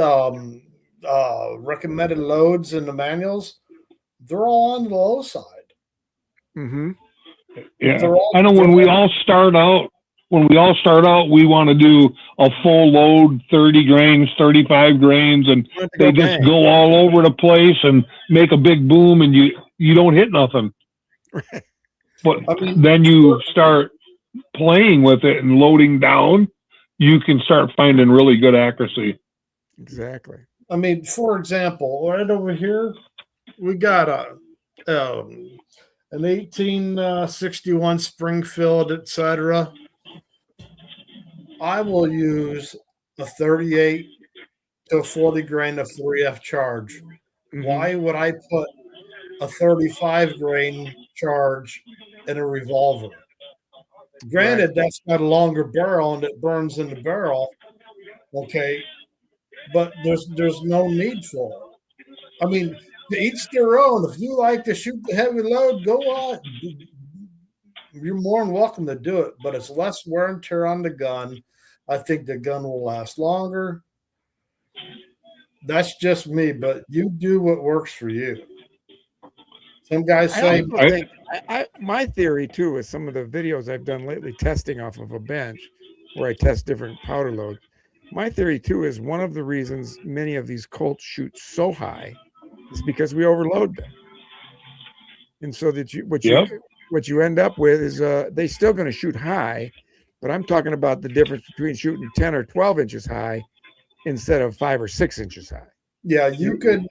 recommended loads in the manuals, they're all on the low side. Mm-hmm. Yeah, I know when we all start out, we want to do a full load, 30 grains, 35 grains, and they just go all over the place and make a big boom, and you don't hit nothing. But then you start playing with it and loading down, you can start finding really good accuracy. Exactly. I mean, for example, right over here, we got an 1861 Springfield, etc. I will use a 38 to a 40 grain of 3F charge. Mm-hmm. Why would I put a 35 grain charge in a revolver? Granted, right, that's got a longer barrel and it burns in the barrel. Okay, but there's no need for it. I mean, to each their own. If you like to shoot the heavy load, go on. You're more than welcome to do it, but it's less wear and tear on the gun. I think the gun will last longer. That's just me, but you do what works for you. Some guys say, my theory too is some of the videos I've done lately testing off of a bench where I test different powder loads. My theory too is one of the reasons many of these Colts shoot so high is because we overload them. And so that what you end up with is they're still going to shoot high, but I'm talking about the difference between shooting 10 or 12 inches high instead of 5 or 6 inches high. Yeah, you could.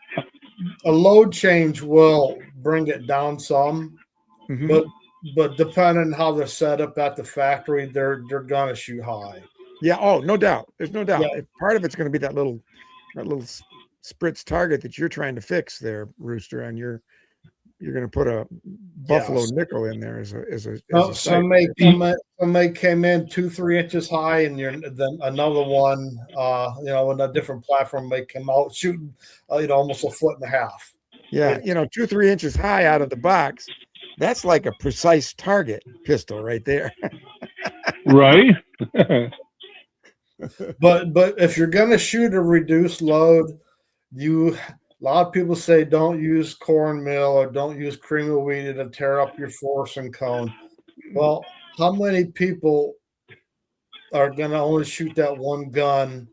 A load change will bring it down some, mm-hmm, but depending on how they're set up at the factory, they're gonna shoot high. Yeah. Oh, no doubt. There's no doubt. Yeah. Part of it's going to be that little spritz target that you're trying to fix there, Rooster. And you're going to put a buffalo nickel in there as a some may came in 2-3 inches high, and then another one, in a different platform may come out shooting, almost 1.5 feet. Yeah, 2-3 inches high out of the box. That's like a precise target pistol right there. Right. But if you're going to shoot a reduced load, a lot of people say don't use cornmeal or don't use cream of wheat to tear up your force and cone. Well, how many people are going to only shoot that one gun?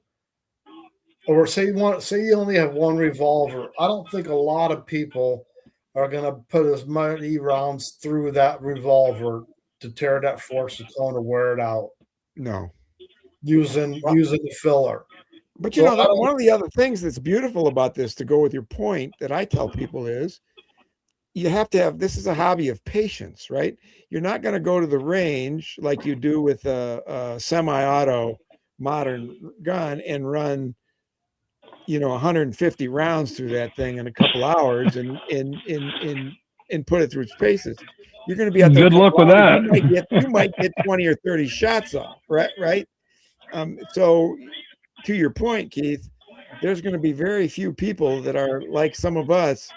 Or say you only have one revolver. I don't think a lot of people are going to put as many rounds through that revolver to tear that force and cone or wear it out. No. Using the filler. But one of the other things that's beautiful about this, to go with your point, that I tell people is you have to have, this is a hobby of patience, right? You're not going to go to the range like you do with a semi-auto modern gun and run, 150 rounds through that thing in a couple hours and put it through its paces. You're going to be out there. Good luck with that. You might get 20 or 30 shots off, right? So to your point, Keith, there's going to be very few people that are like some of us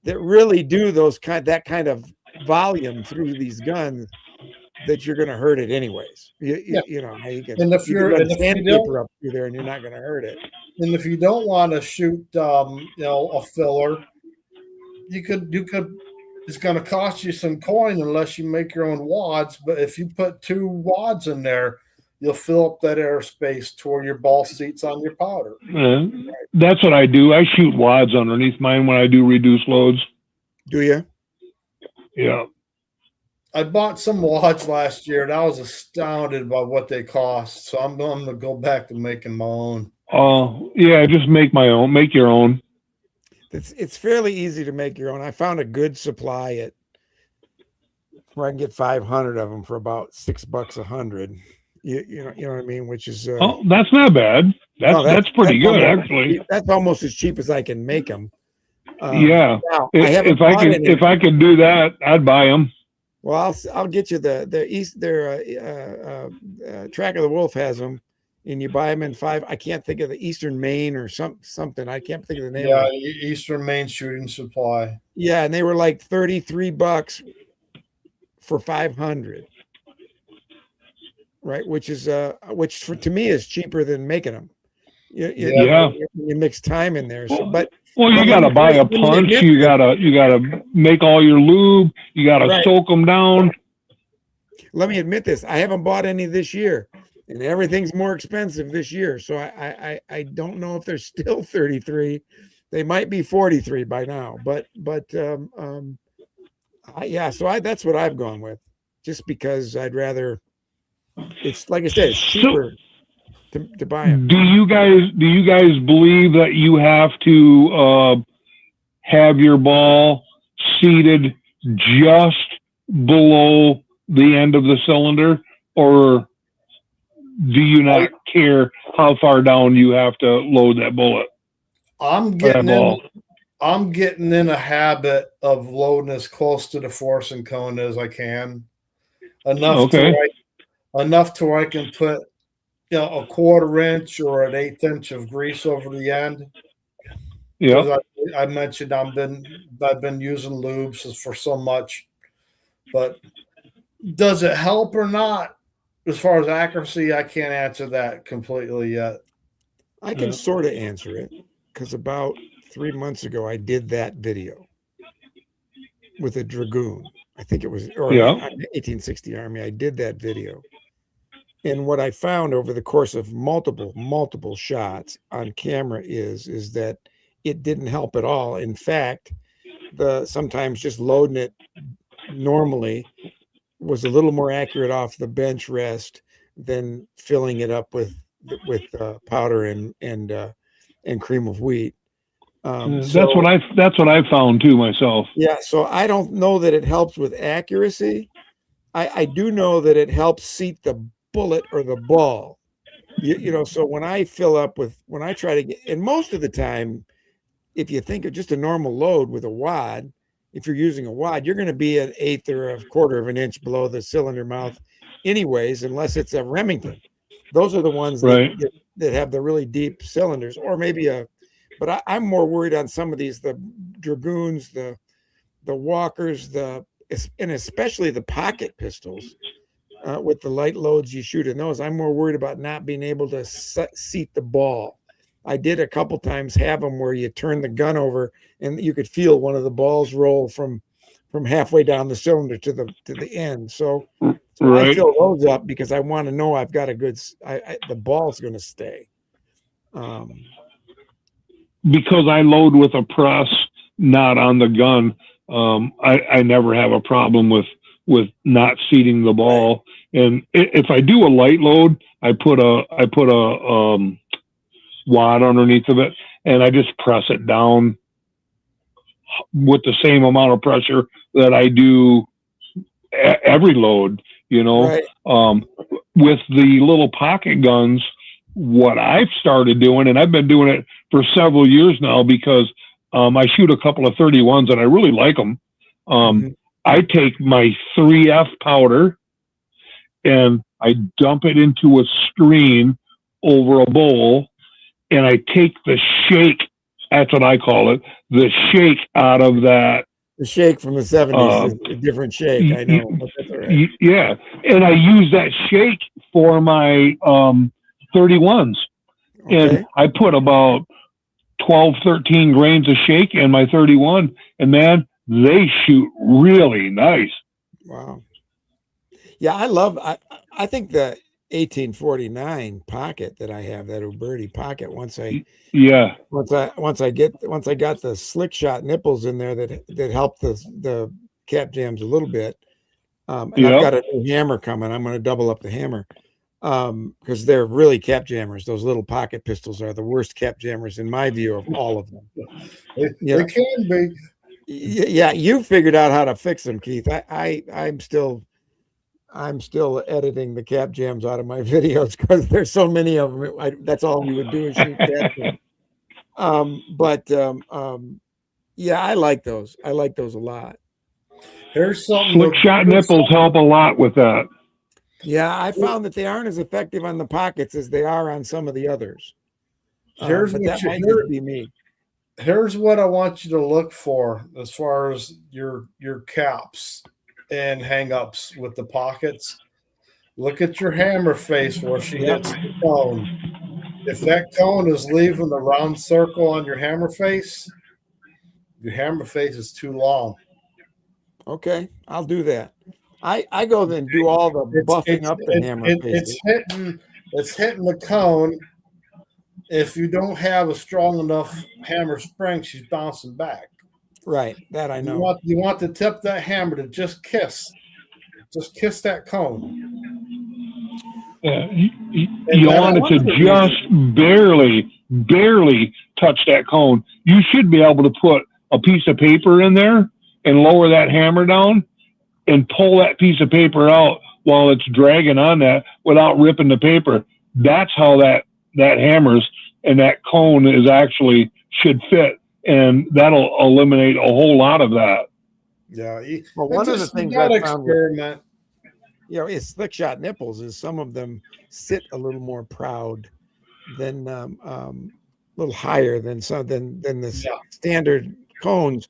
that really do that kind of volume through these guns that you're going to hurt it anyways. You can sandpaper up through there and you're not going to hurt it. And if you don't want to shoot, a filler, you could. It's going to cost you some coin unless you make your own wads. But if you put 2 wads in there, you'll fill up that airspace toward your ball seats on your powder. That's what I do. I shoot wads underneath mine when I do reduced loads. Do you? Yeah. I bought some wads last year, and I was astounded by what they cost. So I'm going to go back to making my own. Yeah, just make my own. Make your own. It's fairly easy to make your own. I found a good supply where I can get 500 of them for about $6 $100. You know what I mean? Which is that's not bad. That's pretty good, actually. That's almost as cheap as I can make them. Yeah. Now, if I could do that, I'd buy them. Well, I'll get you their Track of the Wolf has them, and you buy them in 5. I can't think of the Eastern Maine or something. I can't think of the name. Yeah, Eastern Maine Shooting Supply. Yeah, and they were like $33 for 500. right? Which is to me is cheaper than making them. Yeah. You mix time in there. So, but you got to buy a punch. You gotta make all your lube. You got to soak them down. Let me admit this: I haven't bought any this year, and everything's more expensive this year. So I don't know if they're still 33. They might be 43 by now. But So that's what I've gone with, just because I'd rather. It's like I said, it's cheaper to buy them. Do you guys believe that you have to have your ball seated just below the end of the cylinder, or do you not care how far down you have to load that bullet? I'm getting in a habit of loading as close to the forcing cone as I can, enough to where I can put a 1/4 inch or an 1/8 inch of grease over the end. Yeah, I mentioned I've been using lubes for so much, but does it help or not? As far as accuracy, I can't answer that completely yet. I can sort of answer it, because about 3 months ago I did that video with a Dragoon. I think it was, or 1860 Army. I did that video. And what I found over the course of multiple shots on camera is that it didn't help at all. In fact, sometimes just loading it normally was a little more accurate off the bench rest than filling it up with powder and cream of wheat. That's what I found too myself. Yeah, so I don't know that it helps with accuracy. I do know that it helps seat the bullet or the ball. So when I try to get, and most of the time, if you think of just a normal load with a wad, if you're using a wad, you're going to be an 1/8 or a 1/4 of an inch below the cylinder mouth anyways, unless it's a Remington. Those are the ones that have the really deep cylinders, or maybe but I'm more worried on some of these, the Dragoons, the Walkers, and especially the pocket pistols. With the light loads you shoot in those, I'm more worried about not being able to seat the ball. I did a couple times have them where you turn the gun over and you could feel one of the balls roll from halfway down the cylinder to the end. So I fill those up because I want to know I've got a good. The ball's going to stay. Because I load with a press, not on the gun. I never have a problem with not seating the ball. And if I do a light load, I put a wad underneath of it, and I just press it down with the same amount of pressure that I do every load. With the little pocket guns, what I've started doing, and I've been doing it for several years now, because I shoot a couple of 31s and I really like them. I take my 3F powder and I dump it into a screen over a bowl, and I take the shake, that's what I call it, the shake out of that. The shake from the 70s is a different shake, I know. But that's all right. Yeah, and I use that shake for my 31s. Okay. And I put about 12, 13 grains of shake in my 31, and man, they shoot really nice. Wow. Yeah, I think the 1849 pocket that I have, that Uberti pocket, once I got the slick shot nipples in there that helped the cap jams a little bit. And I've got a new hammer coming. I'm going to double up the hammer. Because they're really cap jammers. Those little pocket pistols are the worst cap jammers in my view of all of them. They can be. Yeah, you figured out how to fix them, Keith. I'm still editing the cap jams out of my videos because there's so many of them. That's all we would do is shoot cap jams. Yeah, I like those. I like those a lot. Here's something. Slick shot nipples help a lot with that. Yeah, I found that they aren't as effective on the pockets as they are on some of the others. Here's what I want you to look for as far as your caps and hang-ups with the pockets. Look at your hammer face where she hits the cone. If that cone is leaving the round circle on your hammer face is too long. Okay, I'll do that. I go then do all the buffing up the hammer faces. It's hitting the cone. If you don't have a strong enough hammer spring, she's bouncing back. Right, that I know. You want the tip of that hammer to just kiss that cone. Yeah, you want it to just barely touch that cone. You should be able to put a piece of paper in there and lower that hammer down and pull that piece of paper out while it's dragging on that without ripping the paper. That's how that hammers and that cone is actually should fit, and that'll eliminate a whole lot of that. Yeah. Well, one of the things I found with, is slick shot nipples is some of them sit a little more proud than a little higher than the standard cones,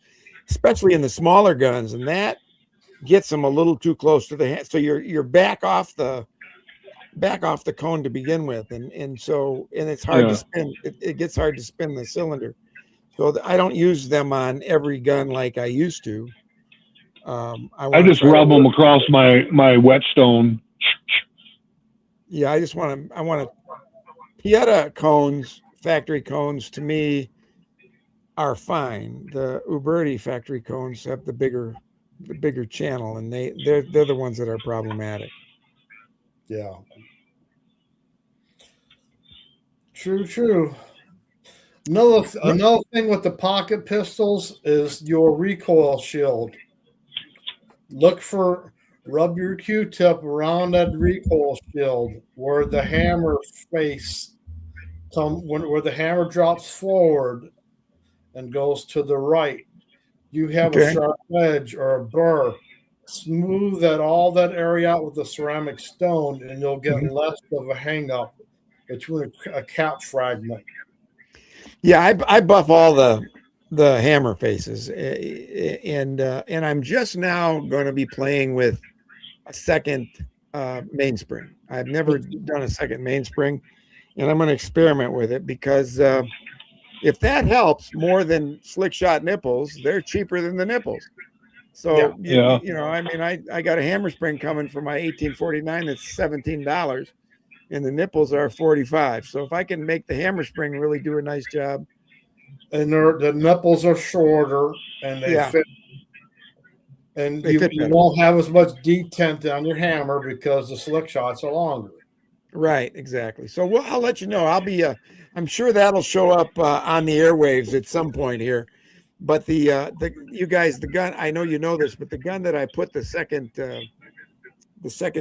especially in the smaller guns, and that gets them a little too close to the hand. So you're back off the cone to begin with, and it's hard to spin. It gets hard to spin the cylinder. So I don't use them on every gun like I used to. I just rub them across my whetstone. Yeah, I want to Pieta cones, factory cones to me are fine. The Uberti factory cones have the bigger channel, and they're the ones that are problematic. Yeah. True. Another thing with the pocket pistols is your recoil shield. Rub your Q-tip around that recoil shield where the hammer face where the hammer drops forward and goes to the right. You have a sharp edge or a burr. Smooth all that area out with a ceramic stone, and you'll get less of a hang up between a cap fragment. Yeah, I buff all the hammer faces, and I'm just now going to be playing with a second mainspring. I've never done a second mainspring, and I'm going to experiment with it because if that helps more than slick shot nipples, they're cheaper than the nipples. So you know, I mean, I got a hammer spring coming for my 1849 that's $17, and the nipples are $45. So if I can make the hammer spring really do a nice job. And the nipples are shorter, and they fit. And you won't have as much detent on your hammer because the slick shots are longer. Right, exactly. So I'll let you know. I'll be. I'm sure that'll show up on the airwaves at some point here. But you guys, the gun. I know you know this, but the gun that I put the second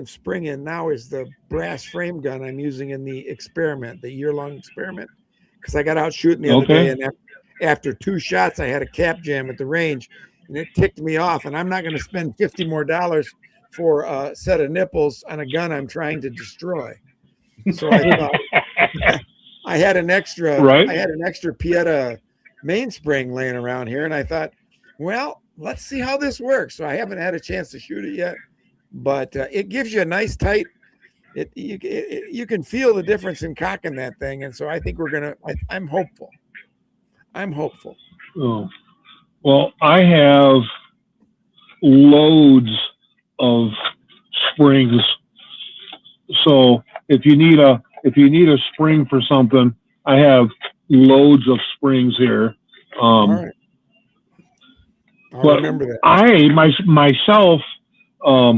spring in now is the brass frame gun I'm using in the experiment, the year-long experiment, because I got out shooting the other day, and after 2 shots, I had a cap jam at the range, and it ticked me off. And I'm not going to spend $50 more for a set of nipples on a gun I'm trying to destroy. So I thought I had an extra Pieta mainspring laying around here, and I thought, well, let's see how this works. So I haven't had a chance to shoot it yet, but it gives you a nice tight. You can feel the difference in cocking that thing, and so I think I'm hopeful. Oh, well, I have loads of springs. So if you need a spring for something, I have loads of springs here. All right. I'll remember that. I myself, I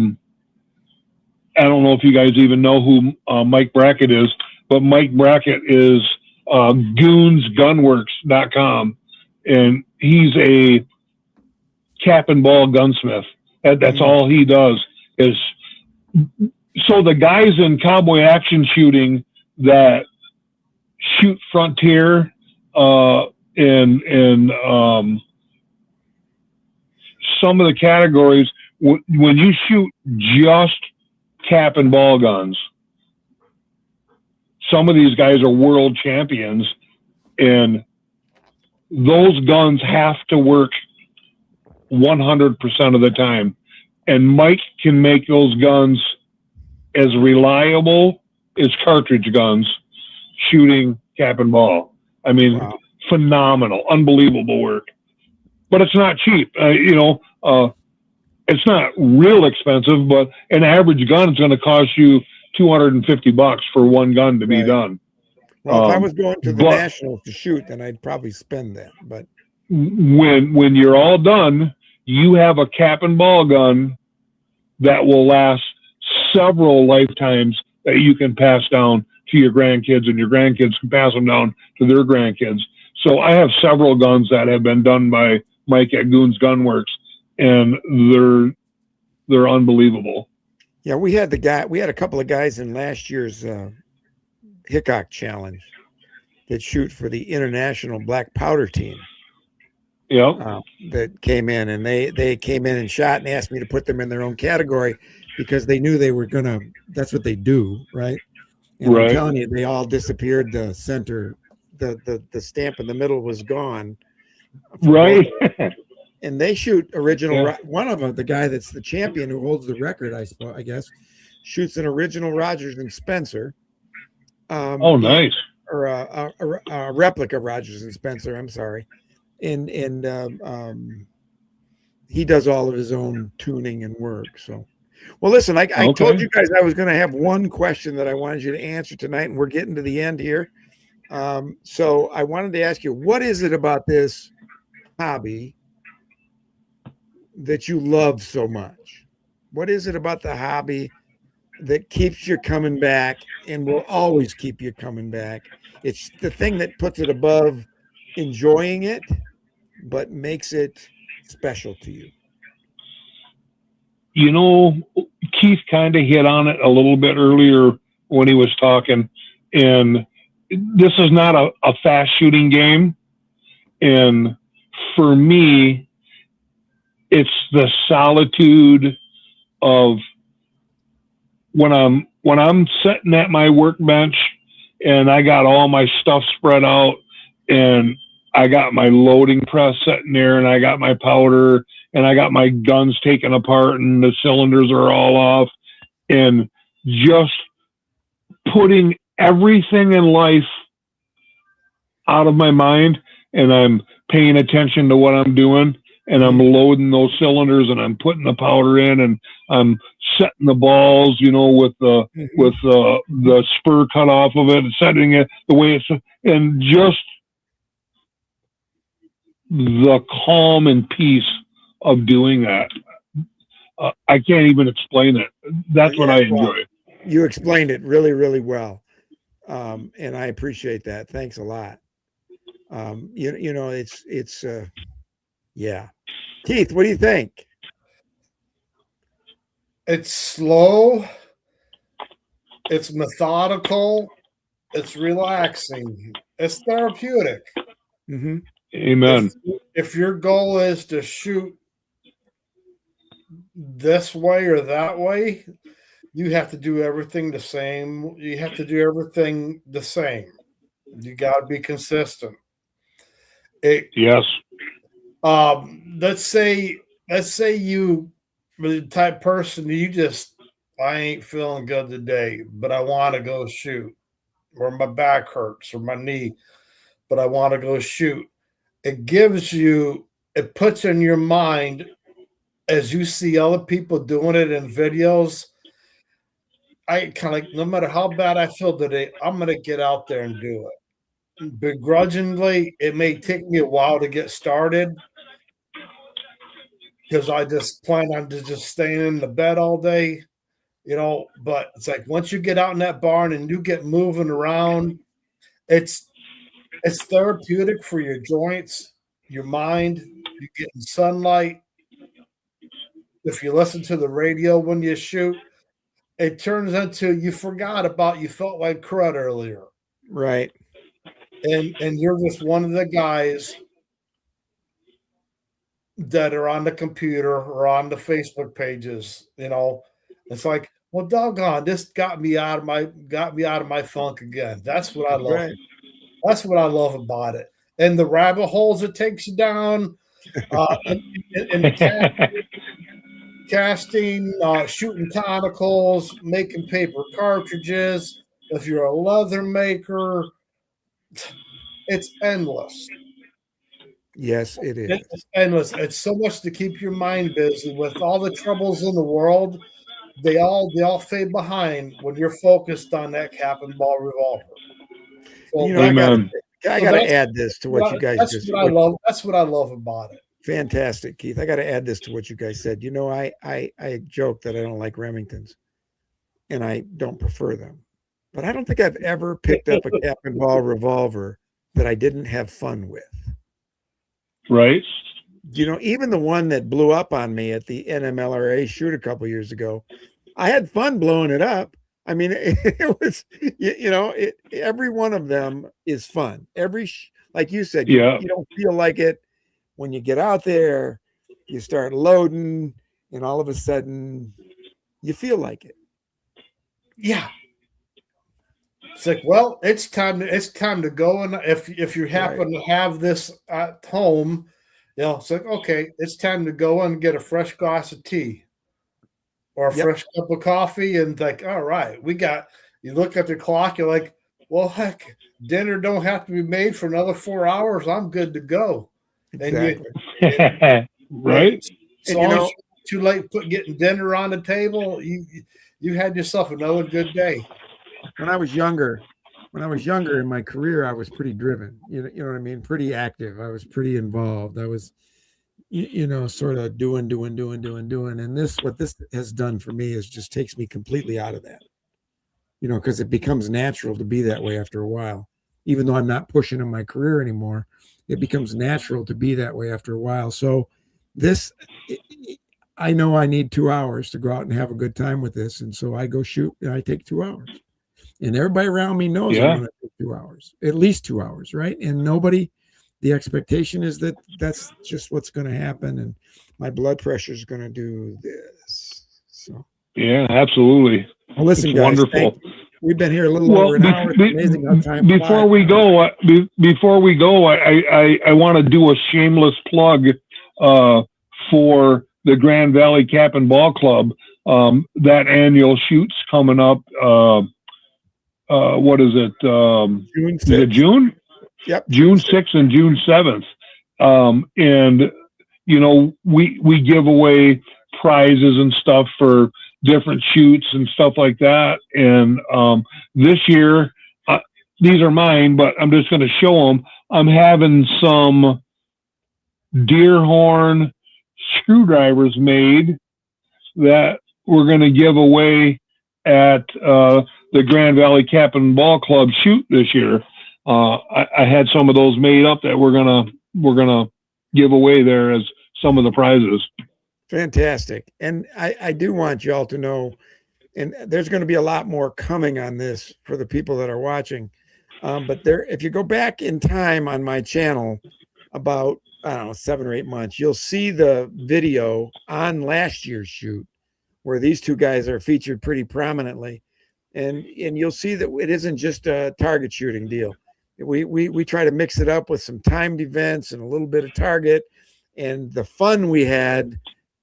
don't know if you guys even know who Mike Brackett is, but Mike Brackett is goonsgunworks.com, and he's a cap and ball gunsmith. That's all he does is. So the guys in cowboy action shooting that shoot Frontier and some of the categories, when you shoot just cap and ball guns, some of these guys are world champions, and those guns have to work 100% of the time. And Mike can make those guns as reliable as cartridge guns shooting cap and ball. I mean, Wow. phenomenal, unbelievable work. But it's not cheap. It's not real expensive, but an average gun is going to cost you $250 for one gun to be Right. done. Well, if I was going to the but- Nationals to shoot, then I'd probably spend that. But When you're all done, you have a cap and ball gun that will last several lifetimes that you can pass down to your grandkids, and your grandkids can pass them down to their grandkids. So I have several guns that have been done by Mike at Goons Gun Works, and they're unbelievable. yeah, we had a couple of guys in last year's Hickok Challenge that shoot for the international black powder team. Yep. That came in, and they came in and shot and asked me to put them in their own category because they knew they were gonna. That's what they do, right? And Right. I'm telling you, they all disappeared. The center, the stamp in the middle was gone. Right. And they shoot original. Yeah. One of them, the guy that's the champion who holds the record, I guess, shoots an original Rogers and Spencer. Oh, nice. Or a replica Rogers and Spencer. I'm sorry, and he does all of his own tuning and work. So, well, listen, I told you guys I was going to have one question that I wanted you to answer tonight, and we're getting to the end here. So I wanted to ask you, what is it about this hobby that you love so much? What is it about the hobby that keeps you coming back and will always keep you coming back? It's the thing that puts it above enjoying it, but makes it special to you. You know, Keith kind of hit on it a little bit earlier when he was talking, and this is not a fast shooting game. And for me, it's the solitude of when I'm sitting at my workbench and I got all my stuff spread out, and I got my loading press sitting there, and I got my powder, and I got my guns taken apart, and the cylinders are all off, and just putting everything in life out of my mind, and I'm paying attention to what I'm doing, and I'm loading those cylinders, and I'm putting the powder in, and I'm setting the balls, you know, with the spur cut off of it, and setting it the way it's, and just the calm and peace of doing that. I can't even explain it. That's what I enjoy. You explained it really, really well. And I appreciate that. Thanks a lot. You know, it's yeah. Keith, what do you think? It's slow. It's methodical. It's relaxing. It's therapeutic. Mm-hmm. Amen. If your goal is to shoot this way or that way, you have to do everything the same. You have to do everything the same. You got to be consistent. Yes. Let's say you the type person I ain't feeling good today, but I want to go shoot, or my back hurts or my knee, but I want to go shoot. It puts in your mind, as you see other people doing it in videos, I kind of like, no matter how bad I feel today, I'm going to get out there and do it. Begrudgingly, it may take me a while to get started because I just plan on just staying in the bed all day, you know, but it's like once you get out in that barn and you get moving around, it's therapeutic for your joints, your mind. You get in sunlight. If you listen to the radio when you shoot, it turns into you felt like crud earlier. Right. And you're just one of the guys that are on the computer or on the Facebook pages, you know. It's like, well, doggone, this got me out of my funk again. That's what I love. Right. That's what I love about it. And the rabbit holes it takes you down, and casting, shooting tonicals, making paper cartridges. If you're a leather maker, it's endless. Yes, it is. It's endless. It's so much to keep your mind busy with all the troubles in the world. They all fade behind when you're focused on that cap and ball revolver. So You know, I got to add this to what you guys that's just. what I love. That's what I love about it. Fantastic, Keith. I got to add this to what you guys said. You know, I joke that I don't like Remingtons, and I don't prefer them, but I don't think I've ever picked up a cap and ball revolver that I didn't have fun with. Right. You know, even the one that blew up on me at the NMLRA shoot a couple years ago, I had fun blowing it up. I mean, it was, you know, every one of them is fun. Like you said, you don't feel like it when you get out there, you start loading, and all of a sudden you feel like it. Yeah. It's like, well, it's time to go. And if you happen to have this at home, you know, it's like, okay, it's time to go and get a fresh glass of tea or a fresh cup of coffee. And like, all right, you look at the clock, you're like, well, heck, dinner don't have to be made for another 4 hours. I'm good to go. Exactly. Right. So you know, too late getting dinner on the table, you had yourself another good day. When I was younger in my career, I was pretty driven. You know what I mean? Pretty active. I was pretty involved. I was, you know, sort of doing. And what this has done for me is just takes me completely out of that. You know, because it becomes natural to be that way after a while. Even though I'm not pushing in my career anymore, it becomes natural to be that way after a while. So I know I need 2 hours to go out and have a good time with this. And so I go shoot and I take 2 hours. And everybody around me knows I'm going to take 2 hours, at least 2 hours, right? And the expectation is that that's just what's going to happen. And my blood pressure is going to do this. So yeah, absolutely. Well, listen, it's guys, wonderful. We've been here a little over an hour. It's amazing how time before flies. we go, I want to do a shameless plug for the Grand Valley Cap and Ball Club. That annual shoot's coming up. What is it? June 6th. Is it June? Yep. June 6th and June 7th. And you know, we give away prizes and stuff for different shoots and stuff like that. And this year, these are mine, but I'm just going to show them. I'm having some deer horn screwdrivers made that we're going to give away at the Grand Valley Cap and Ball Club shoot this year. I had some of those made up that we're gonna give away there as some of the prizes. Fantastic. And I do want you all to know, and there's going to be a lot more coming on this for the people that are watching. But if you go back in time on my channel about, I don't know, 7 or 8 months, you'll see the video on last year's shoot where these two guys are featured pretty prominently. And you'll see that it isn't just a target shooting deal. We try to mix it up with some timed events and a little bit of target. And the fun we had,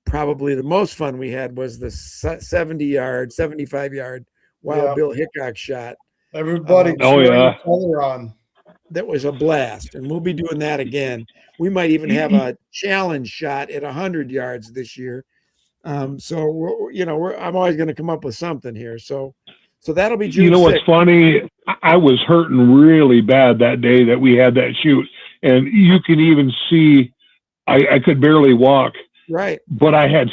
probably the most fun we had, was the 75-yard Wild Bill Hickok shot. Everybody on. That was a blast. And we'll be doing that again. We might even have a challenge shot at 100 yards this year. So, I'm always going to come up with something here. So that'll be June 6th. What's funny? I was hurting really bad that day that we had that shoot. And you can even see I could barely walk. Right. But I had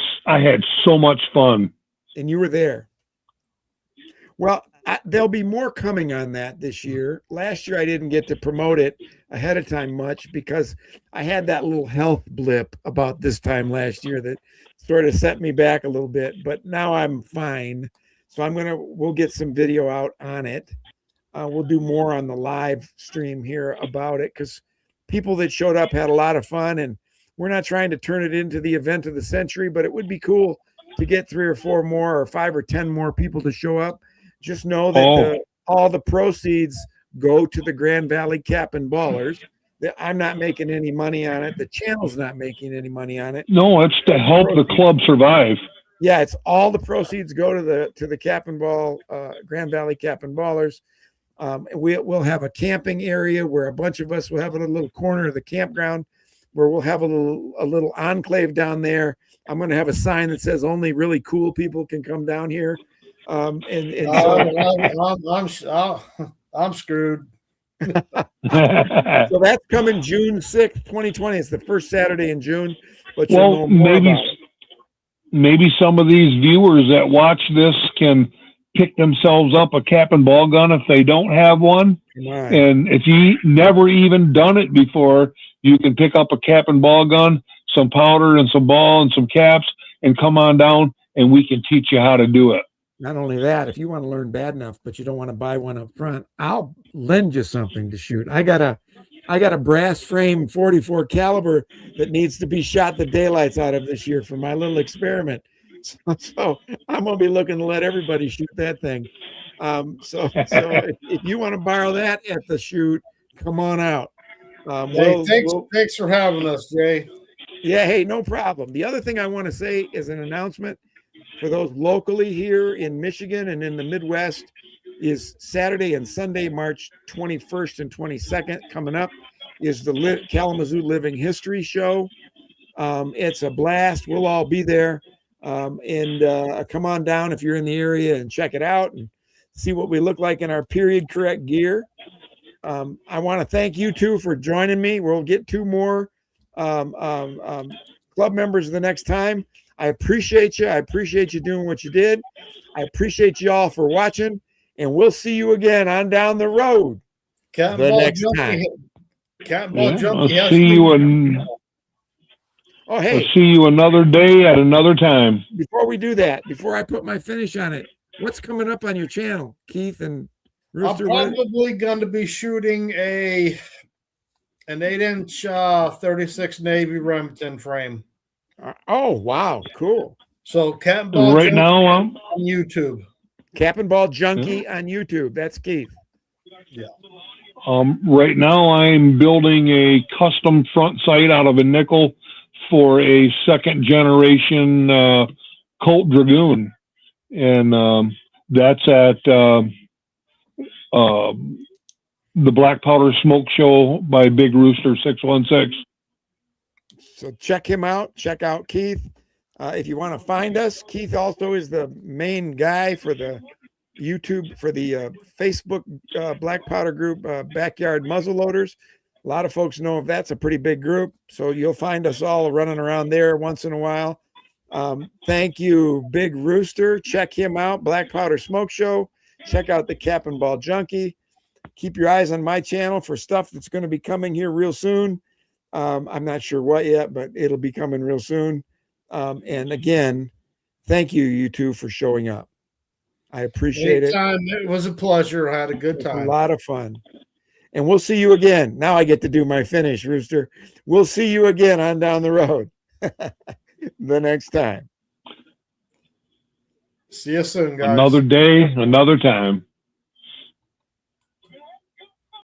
so much fun. And you were there. Well, there'll be more coming on that this year. Last year, I didn't get to promote it ahead of time much because I had that little health blip about this time last year that sort of set me back a little bit. But now I'm fine. So we'll get some video out on it. We'll do more on the live stream here about it because people that showed up had a lot of fun, and we're not trying to turn it into the event of the century, but it would be cool to get 3 or 4 more or 5 or 10 more people to show up. Just know that all the proceeds go to the Grand Valley Cap and Ballers. I'm not making any money on it. The channel's not making any money on it. No, it's to help the club survive. Yeah, it's all the proceeds go to the Cap and Ball, Grand Valley Cap and Ballers. We'll have a camping area where a bunch of us will have a little corner of the campground where we'll have a little enclave down there. I'm going to have a sign that says only really cool people can come down here. I'm screwed. So that's coming June 6th, 2020. It's the first Saturday in June. But well, maybe some of these viewers that watch this can pick themselves up a cap and ball gun if they don't have one. Right. And if you never even done it before, you can pick up a cap and ball gun, some powder and some ball and some caps, and come on down and we can teach you how to do it. Not only that, if you want to learn bad enough, but you don't want to buy one up front, I'll lend you something to shoot. I got a brass frame 44 caliber that needs to be shot the daylights out of this year for my little experiment. So I'm going to be looking to let everybody shoot that thing. So if you want to borrow that at the shoot, come on out. Thanks for having us, Jay. Yeah, hey, no problem. The other thing I want to say is an announcement for those locally here in Michigan and in the Midwest is Saturday and Sunday, March 21st and 22nd coming up is the Kalamazoo Living History Show. It's a blast. We'll all be there. And come on down if you're in the area and check it out and see what we look like in our period correct gear. I want to thank you two for joining me. We'll get 2 more club members the next time. I appreciate you. I appreciate you doing what you did. I appreciate you all for watching, and we'll see you again on down the road next time. I'll see you I'll see you another day at another time. Before we do that, before I put my finish on it, what's coming up on your channel, Keith and Rooster? I'm probably going to be shooting an 8-inch 36 Navy Remington frame. Oh, wow. Cool. So Cap and Ball right now on YouTube. Cap and Ball Junkie on YouTube. That's Keith. Yeah. Right now I'm building a custom front sight out of a nickel for a 2nd generation Colt Dragoon. And that's at the Black Powder Smoke Show by BigRooster616. So check him out. Check out Keith. If you want to find us, Keith also is the main guy for the YouTube, for the Facebook Black Powder group, Backyard Muzzleloaders. A lot of folks know if that's a pretty big group. So you'll find us all running around there once in a while. Thank you, Big Rooster. Check him out, Black Powder Smoke Show. Check out the Cap and Ball Junkie. Keep your eyes on my channel for stuff that's going to be coming here real soon. I'm not sure what yet, but it'll be coming real soon. And again, thank you two for showing up. I appreciate it. It was a pleasure. I had a good time. A lot of fun. And we'll see you again. Now I get to do my finish, Rooster. We'll see you again on down the road the next time. See you soon, guys. Another day, another time.